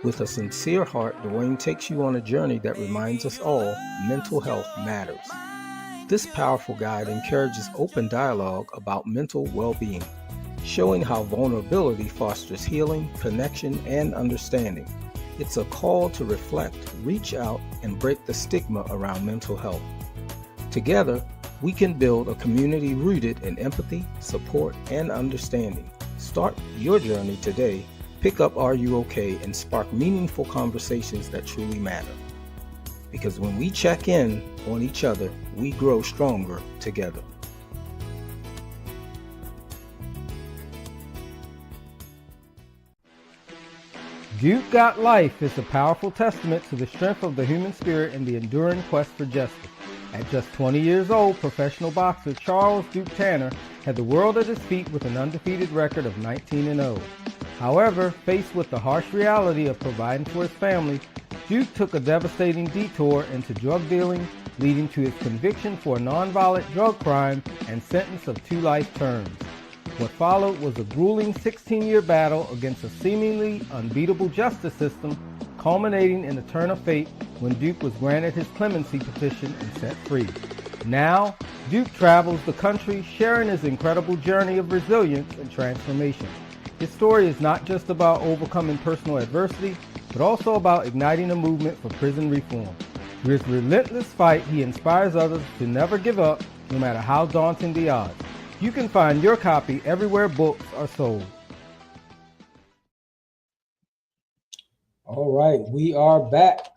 [SPEAKER 1] With a sincere heart, Dwayne takes you on a journey that reminds us all mental health matters. This powerful guide encourages open dialogue about mental well-being, showing how vulnerability fosters healing, connection, and understanding. It's a call to reflect, reach out, and break the stigma around mental health. Together, we can build a community rooted in empathy, support, and understanding. Start your journey today. Pick up Are You Okay? And spark meaningful conversations that truly matter. Because when we check in on each other, we grow stronger together. Duke Got Life is a powerful testament to the strength of the human spirit and the enduring quest for justice. At just 20 years old, professional boxer Charles Duke Tanner had the world at his feet with an undefeated record of 19-0. However, faced with the harsh reality of providing for his family, Duke took a devastating detour into drug dealing, leading to his conviction for a nonviolent drug crime and sentence of 2 life terms. What followed was a grueling 16-year battle against a seemingly unbeatable justice system, culminating in a turn of fate when Duke was granted his clemency petition and set free. Now, Duke travels the country sharing his incredible journey of resilience and transformation. His story is not just about overcoming personal adversity, but also about igniting a movement for prison reform. Through his relentless fight, he inspires others to never give up, no matter how daunting the odds. You can find your copy everywhere books are sold. All right, we are back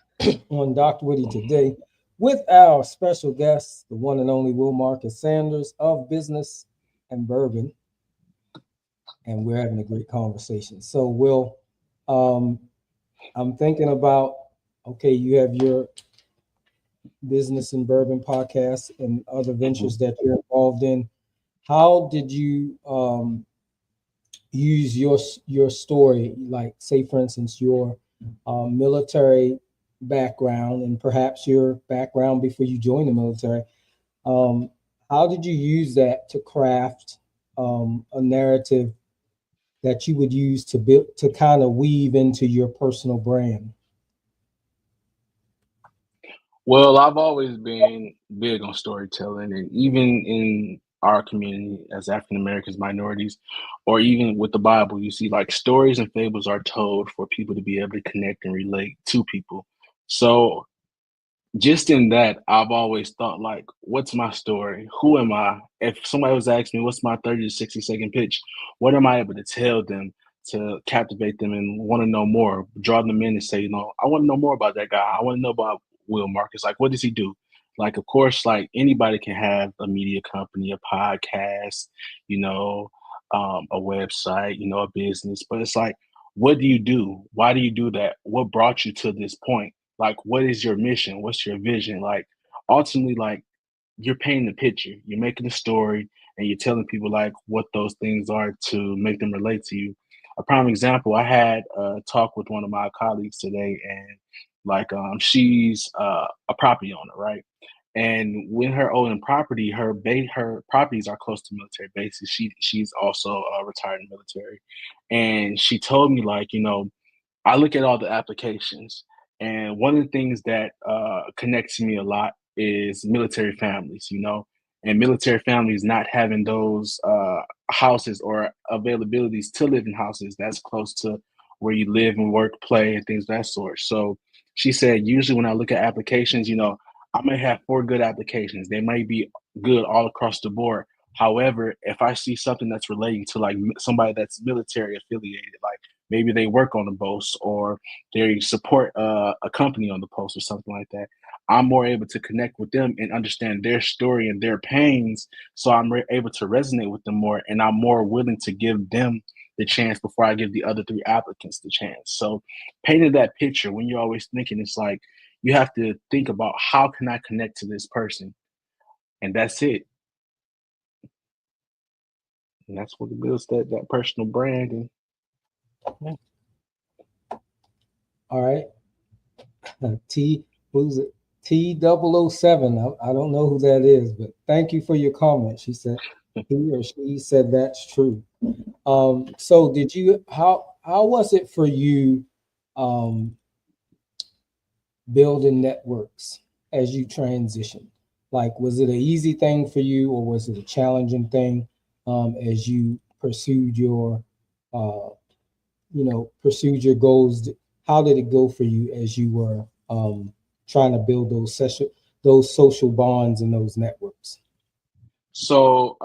[SPEAKER 1] on DrWhitty Today with our special guest, the one and only Will Marcus Sanders of Business and Bourbon. And we're having a great conversation. So, Will, I'm thinking about, okay, you have Business and Bourbon Podcast and other ventures that you're involved in. How did you use your story, like say for instance your military background and perhaps your background before you joined the military? Um, how did you use that to craft a narrative that you would use to build to kind of weave into your personal brand?
[SPEAKER 2] Well, I've always been big on storytelling, and even in our community as African Americans, minorities, or even with the Bible, you see like stories and fables are told for people to be able to connect and relate to people. So just in that, I've always thought like, what's my story? Who am I? If somebody was asking me, what's my 30 to 60-second pitch? What am I able to tell them to captivate them and want to know more, draw them in and say, I want to know more about that guy. I want to know about Will Marcus. Like, what does he do? Like, of course, like anybody can have a media company, a podcast, you know, a website, a business, but it's like, what do you do? Why do you do that? What brought you to this point? Like, what is your mission? What's your vision? Like, ultimately, like, you're painting the picture, you're making a story, and you're telling people like what those things are to make them relate to you. A prime example, I had a talk with one of my colleagues today, and like, she's a property owner, right? And when her owning property, her properties are close to military bases. She's also retired in the military, and she told me like, I look at all the applications, and one of the things that connects me a lot is military families, and military families not having those houses or availabilities to live in houses that's close to where you live and work, play, and things of that sort. So she said, usually when I look at applications, I may have 4 good applications. They might be good all across the board. However, if I see something that's relating to like somebody that's military affiliated, like maybe they work on the post or they support a company on the post or something like that, I'm more able to connect with them and understand their story and their pains. So I'm able to resonate with them more, and I'm more willing to give them the chance before I give the other 3 applicants the chance. So painting that picture, when you're always thinking, it's like you have to think about how can I connect to this person, and that's it. And that's what builds that personal brand. And yeah.
[SPEAKER 1] All right. Who's it? T007. I don't know who that is, but thank you for your comment. She said he or she said that's true. So how was it for you building networks as you transitioned? Like, was it an easy thing for you, or was it a challenging thing as you pursued your pursued your goals? How did it go for you as you were trying to build those social bonds and those networks?
[SPEAKER 2] So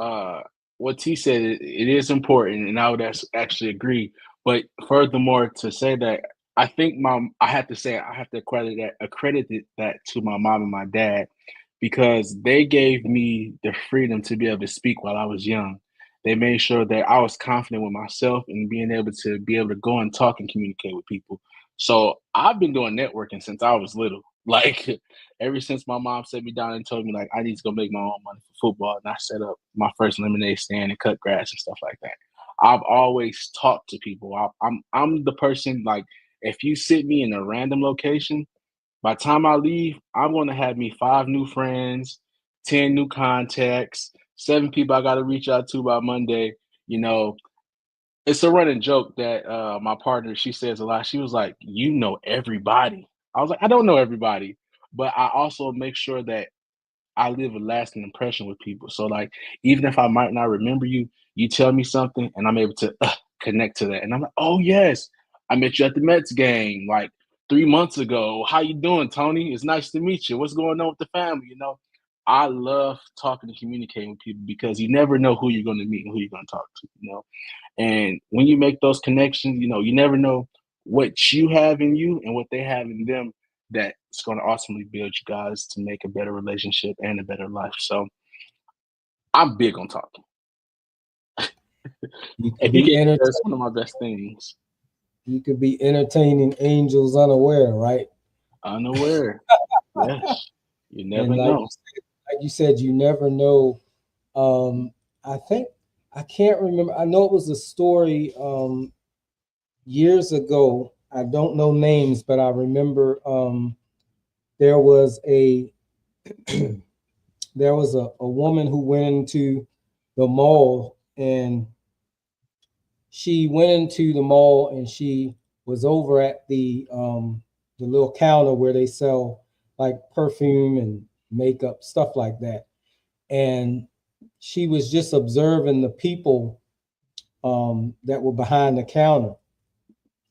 [SPEAKER 2] what T said, it is important, and I would actually agree. But furthermore, to say that, I think I have to accredit that to my mom and my dad, because they gave me the freedom to be able to speak while I was young. They made sure that I was confident with myself and being able to go and talk and communicate with people. So I've been doing networking since I was little. Like, ever since my mom set me down and told me like I need to go make my own money for football, and I set up my first lemonade stand and cut grass and stuff like that. I've always talked to people. I'm the person, like, if you sit me in a random location, by the time I leave, I'm going to have me 5 new friends, 10 new contacts, 7 people I got to reach out to by Monday. You know, it's a running joke that my partner, she says a lot. She was like, "You know everybody." I was like, "I don't know everybody, but I also make sure that I leave a lasting impression with people." So like, even if I might not remember you, you tell me something, and I'm able to connect to that. And I'm like, "Oh yes, I met you at the Mets game like 3 months ago. How you doing, Tony? It's nice to meet you. What's going on with the family?" I love talking and communicating with people because you never know who you're going to meet and who you're going to talk to. And when you make those connections, you never know what you have in you and what they have in them that's going to ultimately build you guys to make a better relationship and a better life. So I'm big on talking. That's one of my best things.
[SPEAKER 1] You could be entertaining angels unaware, right?
[SPEAKER 2] Unaware. Yes. You never
[SPEAKER 1] And
[SPEAKER 2] know.
[SPEAKER 1] like you said, you never know. I think I can't remember. I know it was a story years ago. I don't know names, but I remember there was a there was a woman who went into the mall, and she went into the mall and she was over at the little counter where they sell like perfume and makeup, stuff like that. And she was just observing the people that were behind the counter.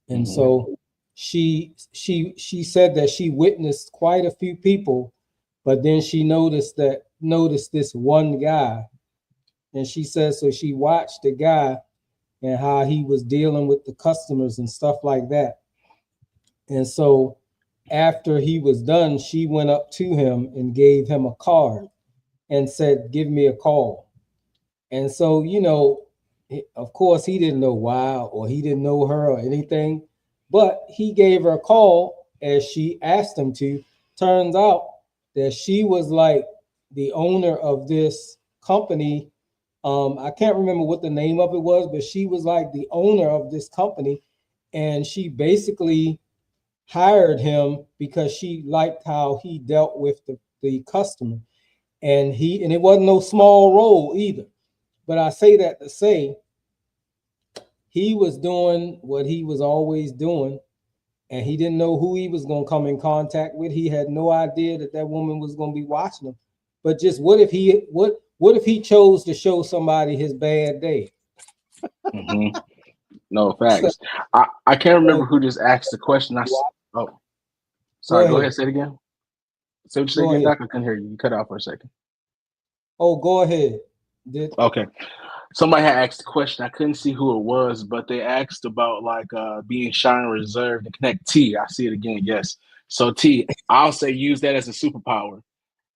[SPEAKER 1] And
[SPEAKER 2] Hmm.
[SPEAKER 1] so she said that she witnessed quite a few people, but then she noticed this one guy. And she says so she watched the guy and how he was dealing with the customers and stuff like that. And so after he was done, she went up to him and gave him a card and said, "Give me a call." And so, of course, he didn't know why, or he didn't know her or anything, but he gave her a call as she asked him to. Turns out that she was like the owner of this company. I can't remember what the name of it was, but she was like the owner of this company. And she basically hired him because she liked how he dealt with the customer. And it wasn't no small role either. But I say that to say he was doing what he was always doing, and he didn't know who he was going to come in contact with. He had no idea that that woman was going to be watching him. But just what if he chose to show somebody his bad day?
[SPEAKER 2] Hmm. No
[SPEAKER 1] So,
[SPEAKER 2] facts. I can't remember who just asked the question. Oh,
[SPEAKER 1] go
[SPEAKER 2] sorry. Go
[SPEAKER 1] ahead.
[SPEAKER 2] ahead. Say it again. Say what you said
[SPEAKER 1] Go
[SPEAKER 2] again,
[SPEAKER 1] ahead.
[SPEAKER 2] Doc. I couldn't hear you. You cut out for a second.
[SPEAKER 1] Oh, go ahead. Did
[SPEAKER 2] Okay. Somebody had asked a question. I couldn't see who it was, but they asked about like being shy and reserved and connect. T, I see it again. Yes. So T, I'll say use that as a superpower.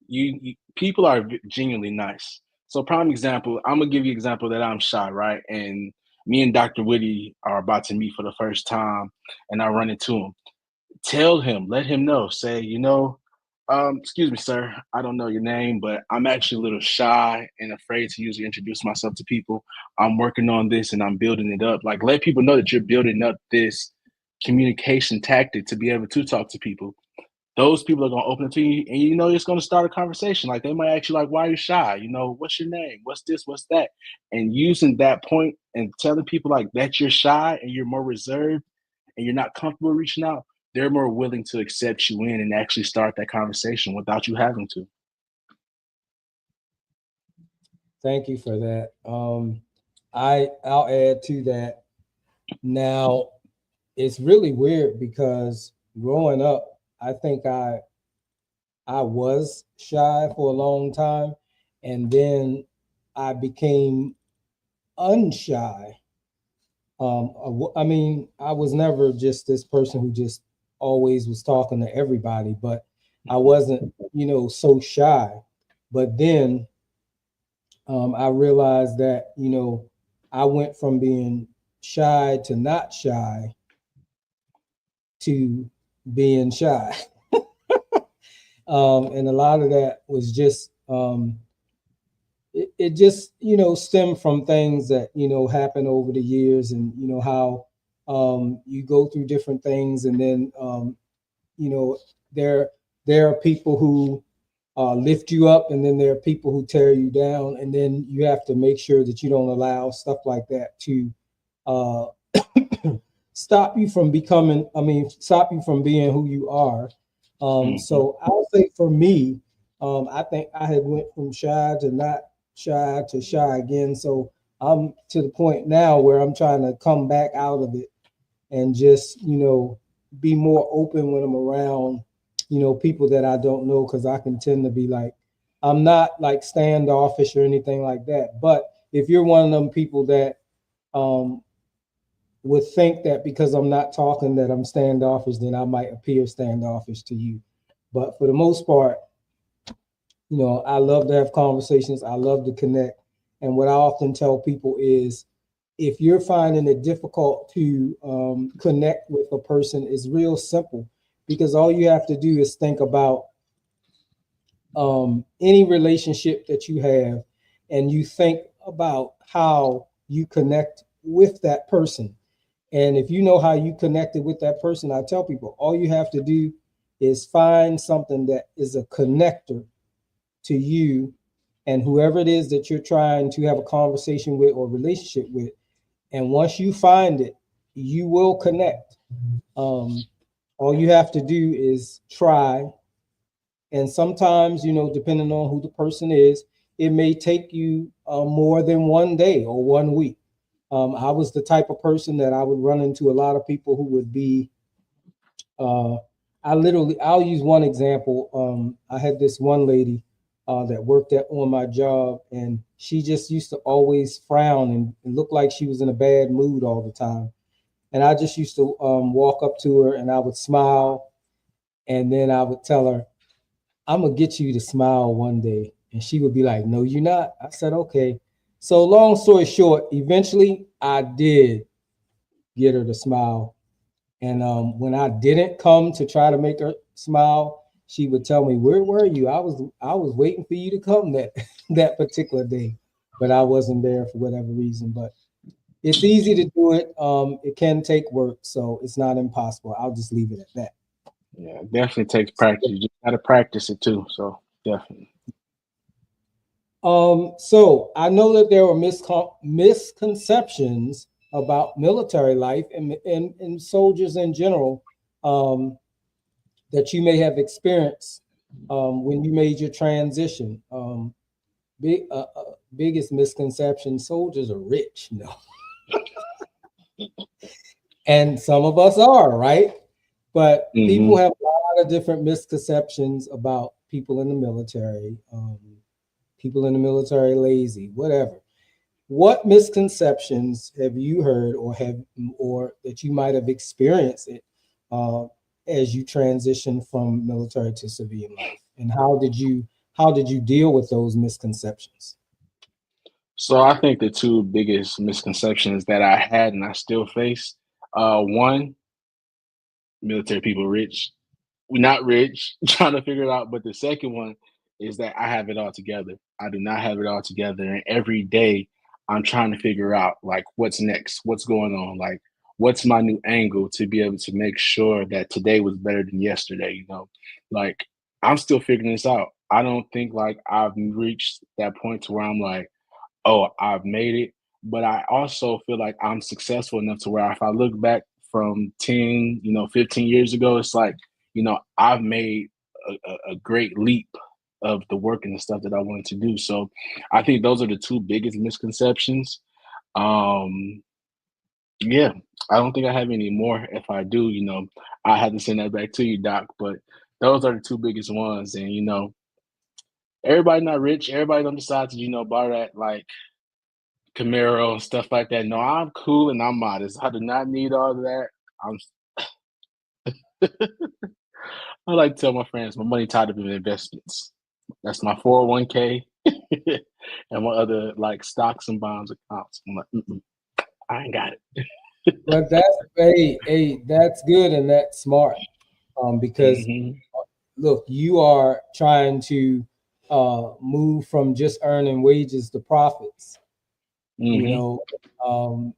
[SPEAKER 2] You people are genuinely nice. So prime example, I'm gonna give you an example that I'm shy, right? And me and Dr. Whitty are about to meet for the first time, and I run into him. Tell him, let him know. Say, excuse me, sir. I don't know your name, but I'm actually a little shy and afraid to usually introduce myself to people. I'm working on this and I'm building it up. Like, let people know that you're building up this communication tactic to be able to talk to people. Those people are going to open it to you, and it's going to start a conversation. Like, they might ask you, like, why are you shy? What's your name? What's this? What's that? And using that point and telling people like that you're shy and you're more reserved and you're not comfortable reaching out, they're more willing to accept you in and actually start that conversation without you having to.
[SPEAKER 1] Thank you for that. I'll add to that. Now, it's really weird because growing up, I think I was shy for a long time, and then I became unshy. I mean, I was never just this person who just always was talking to everybody, but I wasn't, so shy. But then I realized that, I went from being shy to not shy to being shy. And a lot of that was just it just stemmed from things that happen over the years, and how you go through different things, and then you know there there are people who lift you up, and then there are people who tear you down, and then you have to make sure that you don't allow stuff like that to uh, stop you from being who you are.
[SPEAKER 2] Hmm.
[SPEAKER 1] So I'll say for me, I think I had went from shy to not shy to shy again. So I'm to the point now where I'm trying to come back out of it and just, be more open when I'm around, people that I don't know, because I can tend to be like, I'm not like standoffish or anything like that. But if you're one of them people that um, would think that because I'm not talking that I'm standoffish, then I might appear standoffish to you. But for the most part, I love to have conversations. I love to connect. And what I often tell people is if you're finding it difficult to connect with a person, it's real simple, because all you have to do is think about any relationship that you have, and you think about how you connect with that person. And if you know how you connected with that person, I tell people all you have to do is find something that is a connector to you and whoever it is that you're trying to have a conversation with or relationship with. And once you find it, you will connect. All you have to do is try. And sometimes, depending on who the person is, it may take you more than one day or 1 week. I was the type of person that I would run into a lot of people who would be, I'll use one example. I had this one lady that worked on my job, and she just used to always frown and look like she was in a bad mood all the time. And I just used to walk up to her and I would smile, and then I would tell her, I'm going to get you to smile one day. And she would be like, no, you're not. I said, okay. So long story short, eventually I did get her to smile. And when I didn't come to try to make her smile, she would tell me, where were you? I was waiting for you to come that particular day, but I wasn't there for whatever reason. But it's easy to do it. It can take work, so it's not impossible. I'll just leave it at that.
[SPEAKER 2] Yeah, it definitely takes practice. You just gotta practice it too. So definitely.
[SPEAKER 1] So I know that there were misconceptions about military life and soldiers in general that you may have experienced when you made your transition. Biggest misconception: soldiers are rich. No, and some of us are, right? But people have a lot of different misconceptions about people in the military. People in the military lazy, whatever. What misconceptions have you heard or that you might have experienced it as you transition from military to civilian life? And how did you deal with those misconceptions?
[SPEAKER 2] So I think the two biggest misconceptions that I had and I still face, one, military people rich. We're not rich, trying to figure it out. But the second one is that I have it all together. I do not have it all together. And every day I'm trying to figure out like what's next, what's going on, like what's my new angle to be able to make sure that today was better than yesterday. Like I'm still figuring this out. I don't think like I've reached that point to where I'm like, oh, I've made it. But I also feel like I'm successful enough to where if I look back from 10, 15 years ago, it's like, I've made a great leap of the work and the stuff that I wanted to do. So I think those are the two biggest misconceptions. Yeah, I don't think I have any more. If I do, I have to send that back to you, Doc. But those are the two biggest ones. And, everybody not rich. Everybody don't decide to, buy that like Camaro and stuff like that. No, I'm cool and I'm modest. I do not need all of that. I'm I like to tell my friends my money tied up in investments. That's my 401k and my other like stocks and bonds accounts. I'm like, I ain't got it.
[SPEAKER 1] But that's good and that's smart. Because look, you are trying to move from just earning wages to profits. And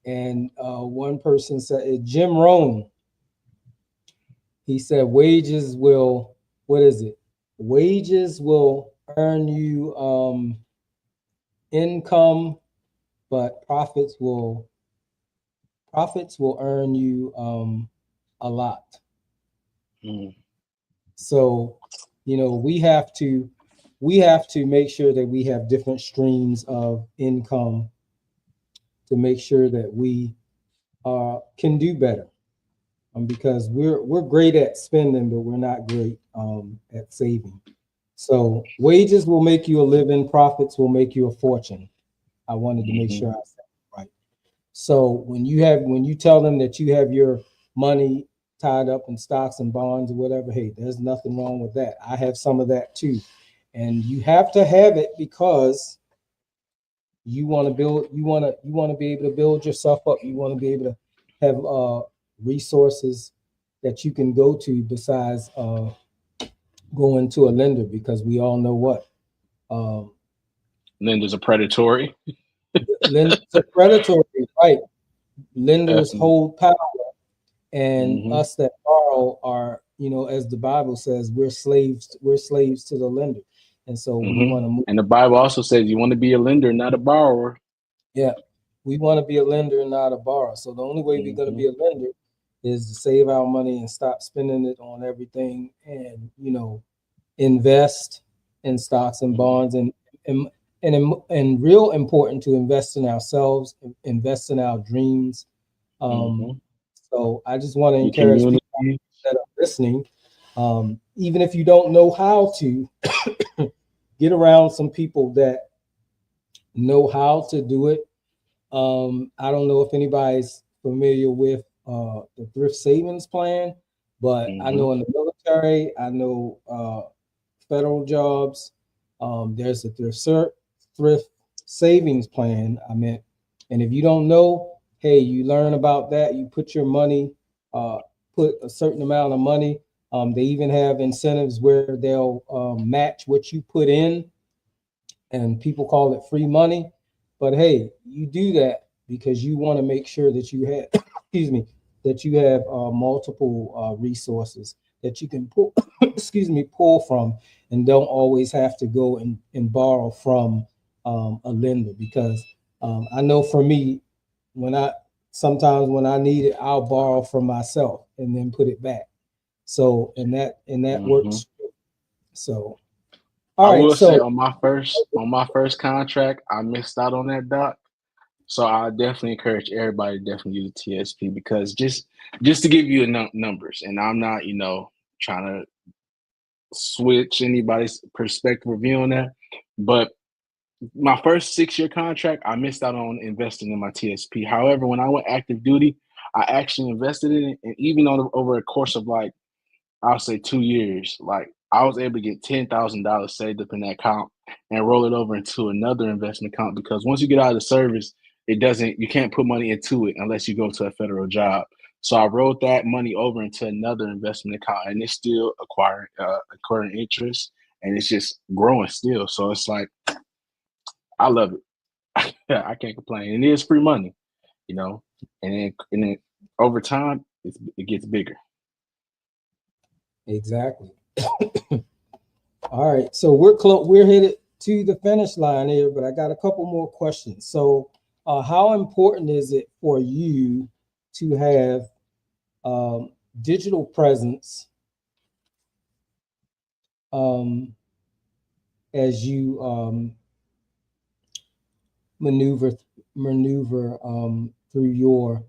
[SPEAKER 1] one person said, Jim Rohn, he said, wages will earn you income, but profits will earn you a lot. So, we have to make sure that we have different streams of income to make sure that we can do better. Because we're great at spending, but we're not great at saving. So wages will make you a living, profits will make you a fortune. I wanted to make sure I said it right. So when you tell them that you have your money tied up in stocks and bonds or whatever, hey, there's nothing wrong with that. I have some of that too. And you have to have it because you want to be able to build yourself up. You want to be able to have resources that you can go to besides going to a lender, because we all know what
[SPEAKER 2] Lenders are predatory.
[SPEAKER 1] lenders are predatory, right? Lenders
[SPEAKER 2] Definitely.
[SPEAKER 1] hold power, and
[SPEAKER 2] Hmm.
[SPEAKER 1] us that borrow are, as the Bible says, we're slaves. We're slaves to the lender, and so we
[SPEAKER 2] Hmm.
[SPEAKER 1] want to move.
[SPEAKER 2] And the Bible also says you want to be a lender, not a borrower.
[SPEAKER 1] Yeah, we want to be a lender and not a borrower. So the only way we're going to
[SPEAKER 2] Hmm.
[SPEAKER 1] be a lender is to save our money and stop spending it on everything, and invest in stocks and bonds, and and real important to invest in ourselves, invest in our dreams. Um,
[SPEAKER 2] Hmm.
[SPEAKER 1] so I just want to
[SPEAKER 2] Your
[SPEAKER 1] encourage people
[SPEAKER 2] community.
[SPEAKER 1] that are listening, even if you don't know how to, get around some people that know how to do it. I don't know if anybody's familiar with the thrift savings plan, but I
[SPEAKER 2] Hmm.
[SPEAKER 1] know in the military, I know federal jobs, there's a thrift savings plan. I meant, and if you don't know, hey, you learn about that. You put your money, uh, put a certain amount of money. They even have incentives where they'll match what you put in, and people call it free money. But hey, you do that because you want to make sure that you have, excuse me, that you have multiple resources that you can pull, excuse me, pull from, and don't always have to go and borrow from a lender. Because I know for me, when I sometimes when I need it, I'll borrow from myself and then put it back. So and that
[SPEAKER 2] Hmm.
[SPEAKER 1] works. So
[SPEAKER 2] I
[SPEAKER 1] all right,
[SPEAKER 2] will say
[SPEAKER 1] so
[SPEAKER 2] on my first contract, I missed out on that, doc. So I definitely encourage everybody to definitely use the TSP, because just to give you a numbers, and I'm not trying to switch anybody's perspective or view on that, but my first 6-year contract, I missed out on investing in my TSP. However, when I went active duty, I actually invested in it, and even over a course of like I'll say 2 years, like I was able to get $10,000 saved up in that account and roll it over into another investment account, because once you get out of the service, you can't put money into it unless you go to a federal job. So I rolled that money over into another investment account, and it's still acquiring interest, and it's just growing still. So it's like I love it. I can't complain. And it is free money, you know, and then over time it gets bigger.
[SPEAKER 1] exactly. All right, so we're close. We're headed to the finish line here, but I got a couple more questions. So, how important is it for you to have digital presence um, as you maneuver maneuver through your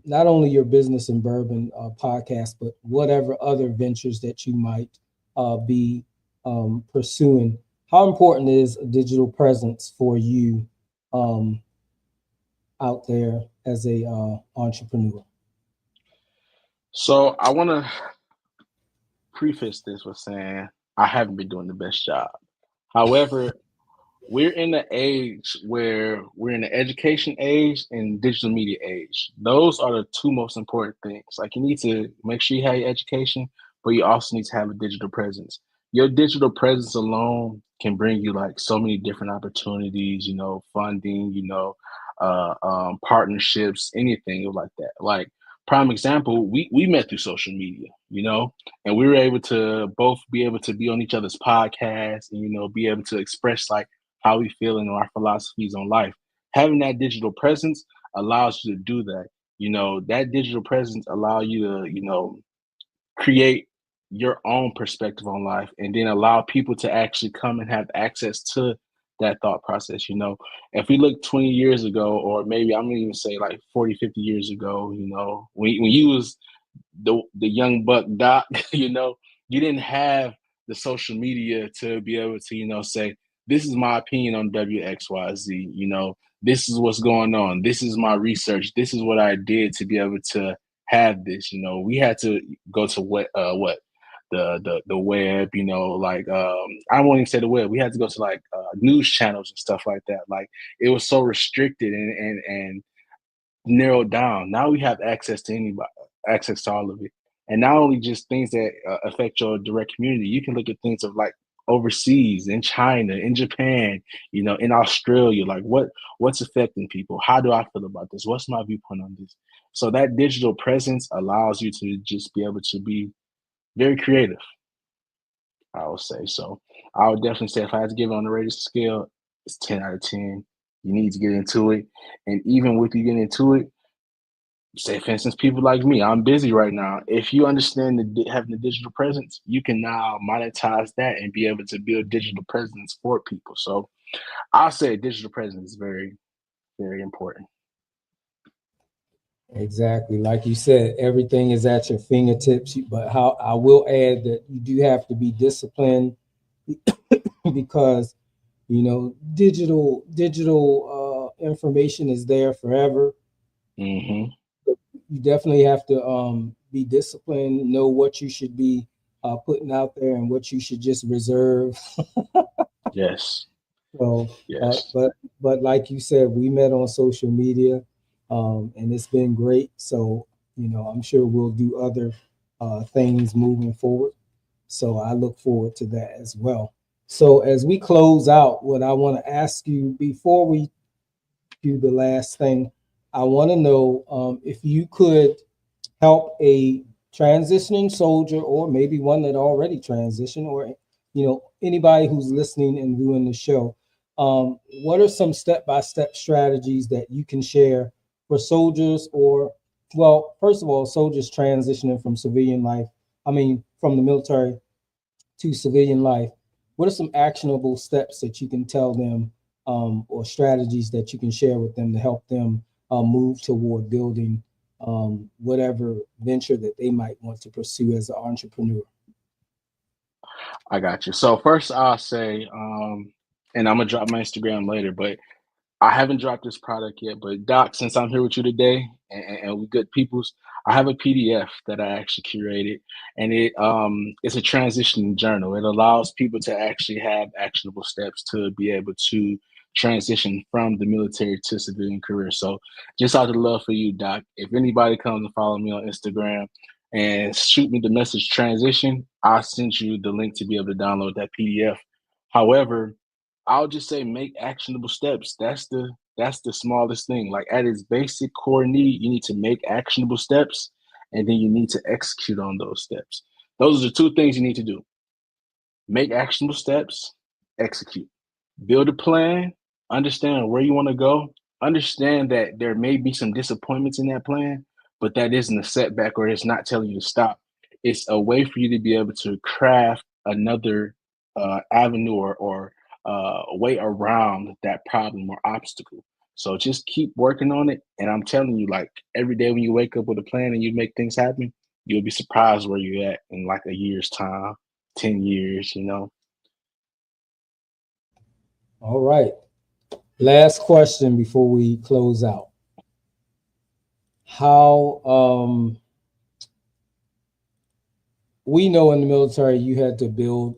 [SPEAKER 1] not only your business and bourbon podcast, but whatever other ventures that you might be pursuing? How important is a digital presence for you um, out there as a entrepreneur?
[SPEAKER 2] So I want to preface this with saying I haven't been doing the best job. However, we're in the age where we're in the education age and digital media age. Those are the two most important things. Like, you need to make sure you have your education, but you also need to have a digital presence. Your digital presence alone can bring you like so many different opportunities, funding, partnerships, anything like that. Like, prime example, we met through social media, and we were able to both be able to be on each other's podcasts and, be able to express like how we feel and our philosophies on life. Having that digital presence allows you to do that. That digital presence allow you to, create your own perspective on life, and then allow people to actually come and have access to that thought process. If we look 20 years ago, or maybe I'm gonna even say like 40, 50 years ago, when you was the young buck, doc, you didn't have the social media to be able to, say, this is my opinion on WXYZ, this is what's going on, this is my research, this is what I did to be able to have this. We had to go to what the web, like I won't even say the web. We had to go to like news channels and stuff like that. Like, it was so restricted and narrowed down. Now we have access to anybody, access to all of it. And not only just things that affect your direct community, you can look at things of like overseas, in China, in Japan, in Australia, like what's affecting people? How do I feel about this? What's my viewpoint on this? So that digital presence allows you to just be able to be very creative, I would say. So I would definitely say if I had to give it on the rating scale, it's 10 out of 10. You need to get into it. And even with you getting into it, say for instance, people like me, I'm busy right now. If you understand having the digital presence, you can now monetize that and be able to build digital presence for people. So I'll say digital presence is very, very important.
[SPEAKER 1] Exactly. Like you said, everything is at your fingertips, but how I will add that you do have to be disciplined because, digital information is there forever.
[SPEAKER 2] Mm-hmm.
[SPEAKER 1] You definitely have to be disciplined, know what you should be putting out there and what you should just reserve.
[SPEAKER 2] Yes.
[SPEAKER 1] So,
[SPEAKER 2] Yes.
[SPEAKER 1] but like you said, we met on social media, and it's been great. So, I'm sure we'll do other things moving forward. So I look forward to that as well. So as we close out, what I want to ask you before we do the last thing, I want to know if you could help a transitioning soldier or maybe one that already transitioned or anybody who's listening and doing the show, what are some step-by-step strategies that you can share for soldiers or, well, first of all, soldiers transitioning from civilian life, from the military to civilian life? What are some actionable steps that you can tell them, or strategies that you can share with them to help them move toward building whatever venture that they might want to pursue as an entrepreneur?
[SPEAKER 2] I got you. So first I'll say, and I'm gonna drop my Instagram later, but I haven't dropped this product yet. But Doc, since I'm here with you today and we good peoples, I have a PDF that I actually curated, and it's a transition journal. It allows people to actually have actionable steps to be able to transition from the military to civilian career. So just out of love for you, Doc, if anybody comes and follow me on Instagram and shoot me the message transition, I'll send you the link to be able to download that PDF. However, I'll just say make actionable steps. That's the smallest thing. Like at its basic core need, you need to make actionable steps and then you need to execute on those steps. Those are the two things you need to do. Make actionable steps, execute. Build a plan, understand where you want to go, understand that there may be some disappointments in that plan, but that isn't a setback or it's not telling you to stop. It's a way for you to be able to craft another avenue or way around that problem or obstacle. So just keep working on it. And I'm telling you, like every day when you wake up with a plan and you make things happen, you'll be surprised where you're at in like a year's time, 10 years.
[SPEAKER 1] All right. Last question before we close out. How we know in the military you had to build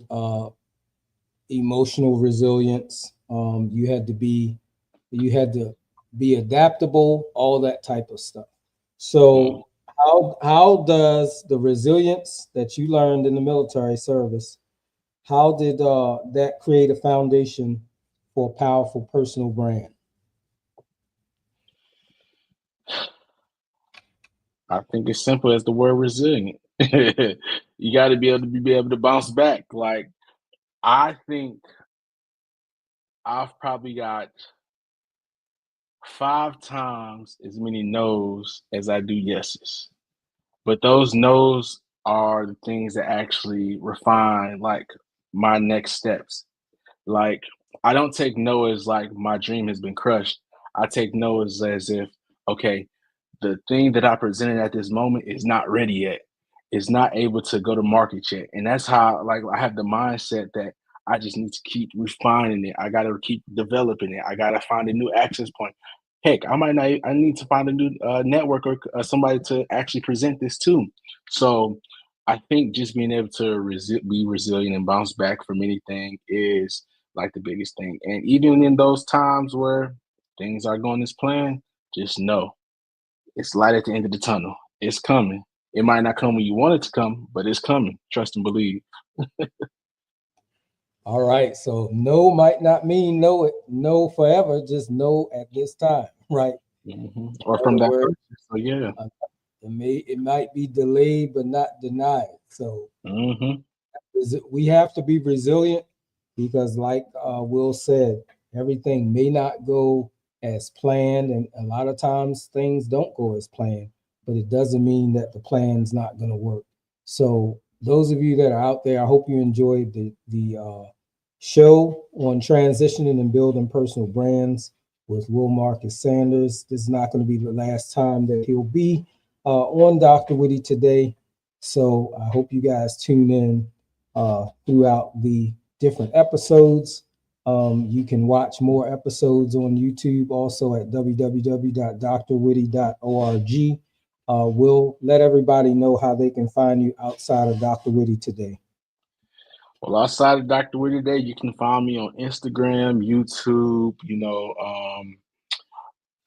[SPEAKER 1] emotional resilience. You had to be adaptable, all that type of stuff. So how does the resilience that you learned in the military service, how did that create a foundation for a powerful personal brand?
[SPEAKER 2] I think it's simple as the word resilient. You got to be able to bounce back. Like I think I've probably got 5 times as many no's as I do yeses. But those no's are the things that actually refine like my next steps. Like I don't take no as like my dream has been crushed. I take no as if, okay, the thing that I presented at this moment is not ready yet. It's not able to go to market yet. And that's how like I have the mindset that I just need to keep refining it. I gotta keep developing it. I gotta find a new access point. Heck, I might not. I need to find a new network or somebody to actually present this to. So I think just being able to be resilient and bounce back from anything is like the biggest thing. And even in those times where things are going as planned, just know it's light at the end of the tunnel. It's coming. It might not come when you want it to come, but it's coming. Trust and believe.
[SPEAKER 1] All right. So no might not mean no forever, just no at this time, right?
[SPEAKER 2] Mm-hmm. Or from that person. So yeah.
[SPEAKER 1] It might be delayed but not denied. So
[SPEAKER 2] mm-hmm.
[SPEAKER 1] we have to be resilient because, like Will said, everything may not go as planned, and a lot of times things don't go as planned, but it doesn't mean that the plan's not going to work. So those of you that are out there, I hope you enjoyed the show on transitioning and building personal brands with Will Marcus Sanders. This is not going to be the last time that he'll be on DrWhitty Today. So I hope you guys tune in throughout the different episodes. You can watch more episodes on YouTube, also at www.drwhitty.org. We'll let everybody know how they can find you outside of DrWhitty Today.
[SPEAKER 2] Well, outside of DrWhitty Today, you can find me on Instagram, YouTube,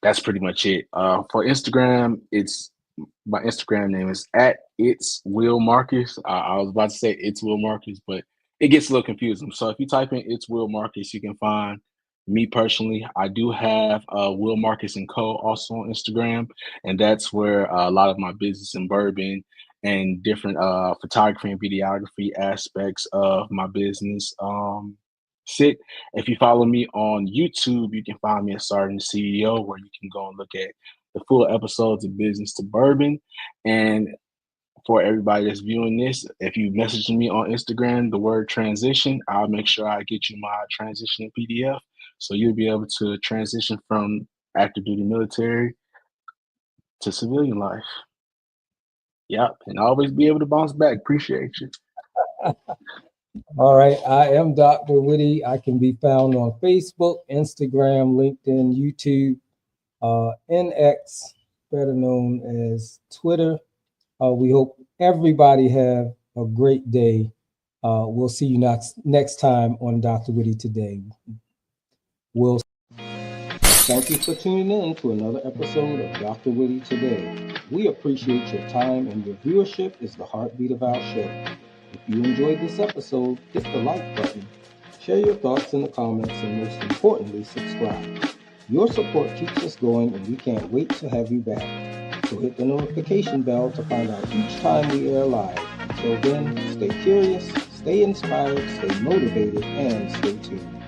[SPEAKER 2] that's pretty much it. For Instagram, my Instagram name is @it's Will Marcus. I was about to say it's Will Marcus, but it gets a little confusing. So if you type in it's Will Marcus, you can find me personally. I do have Will Marcus & Co. also on Instagram, and that's where a lot of my business and bourbon and different photography and videography aspects of my business sit. If you follow me on YouTube, you can find me at Sergeant CEO, where you can go and look at the full episodes of Business to Bourbon. And for everybody that's viewing this, if you message me on Instagram, the word transition, I'll make sure I get you my transition PDF. So you'll be able to transition from active duty military to civilian life. Yep. And always be able to bounce back. Appreciate you.
[SPEAKER 1] All right. I am DrWhitty. I can be found on Facebook, Instagram, LinkedIn, YouTube, NX, better known as Twitter. We hope everybody have a great day. We'll see you next time on DrWhitty Today. Thank you for tuning in to another episode of DrWhitty Today. We appreciate your time, and your viewership is the heartbeat of our show. If you enjoyed this episode, hit the like button, share your thoughts in the comments, and most importantly, subscribe. Your support keeps us going, and we can't wait to have you back. So hit the notification bell to find out each time we air live. Until then, stay curious, stay inspired, stay motivated, and stay tuned.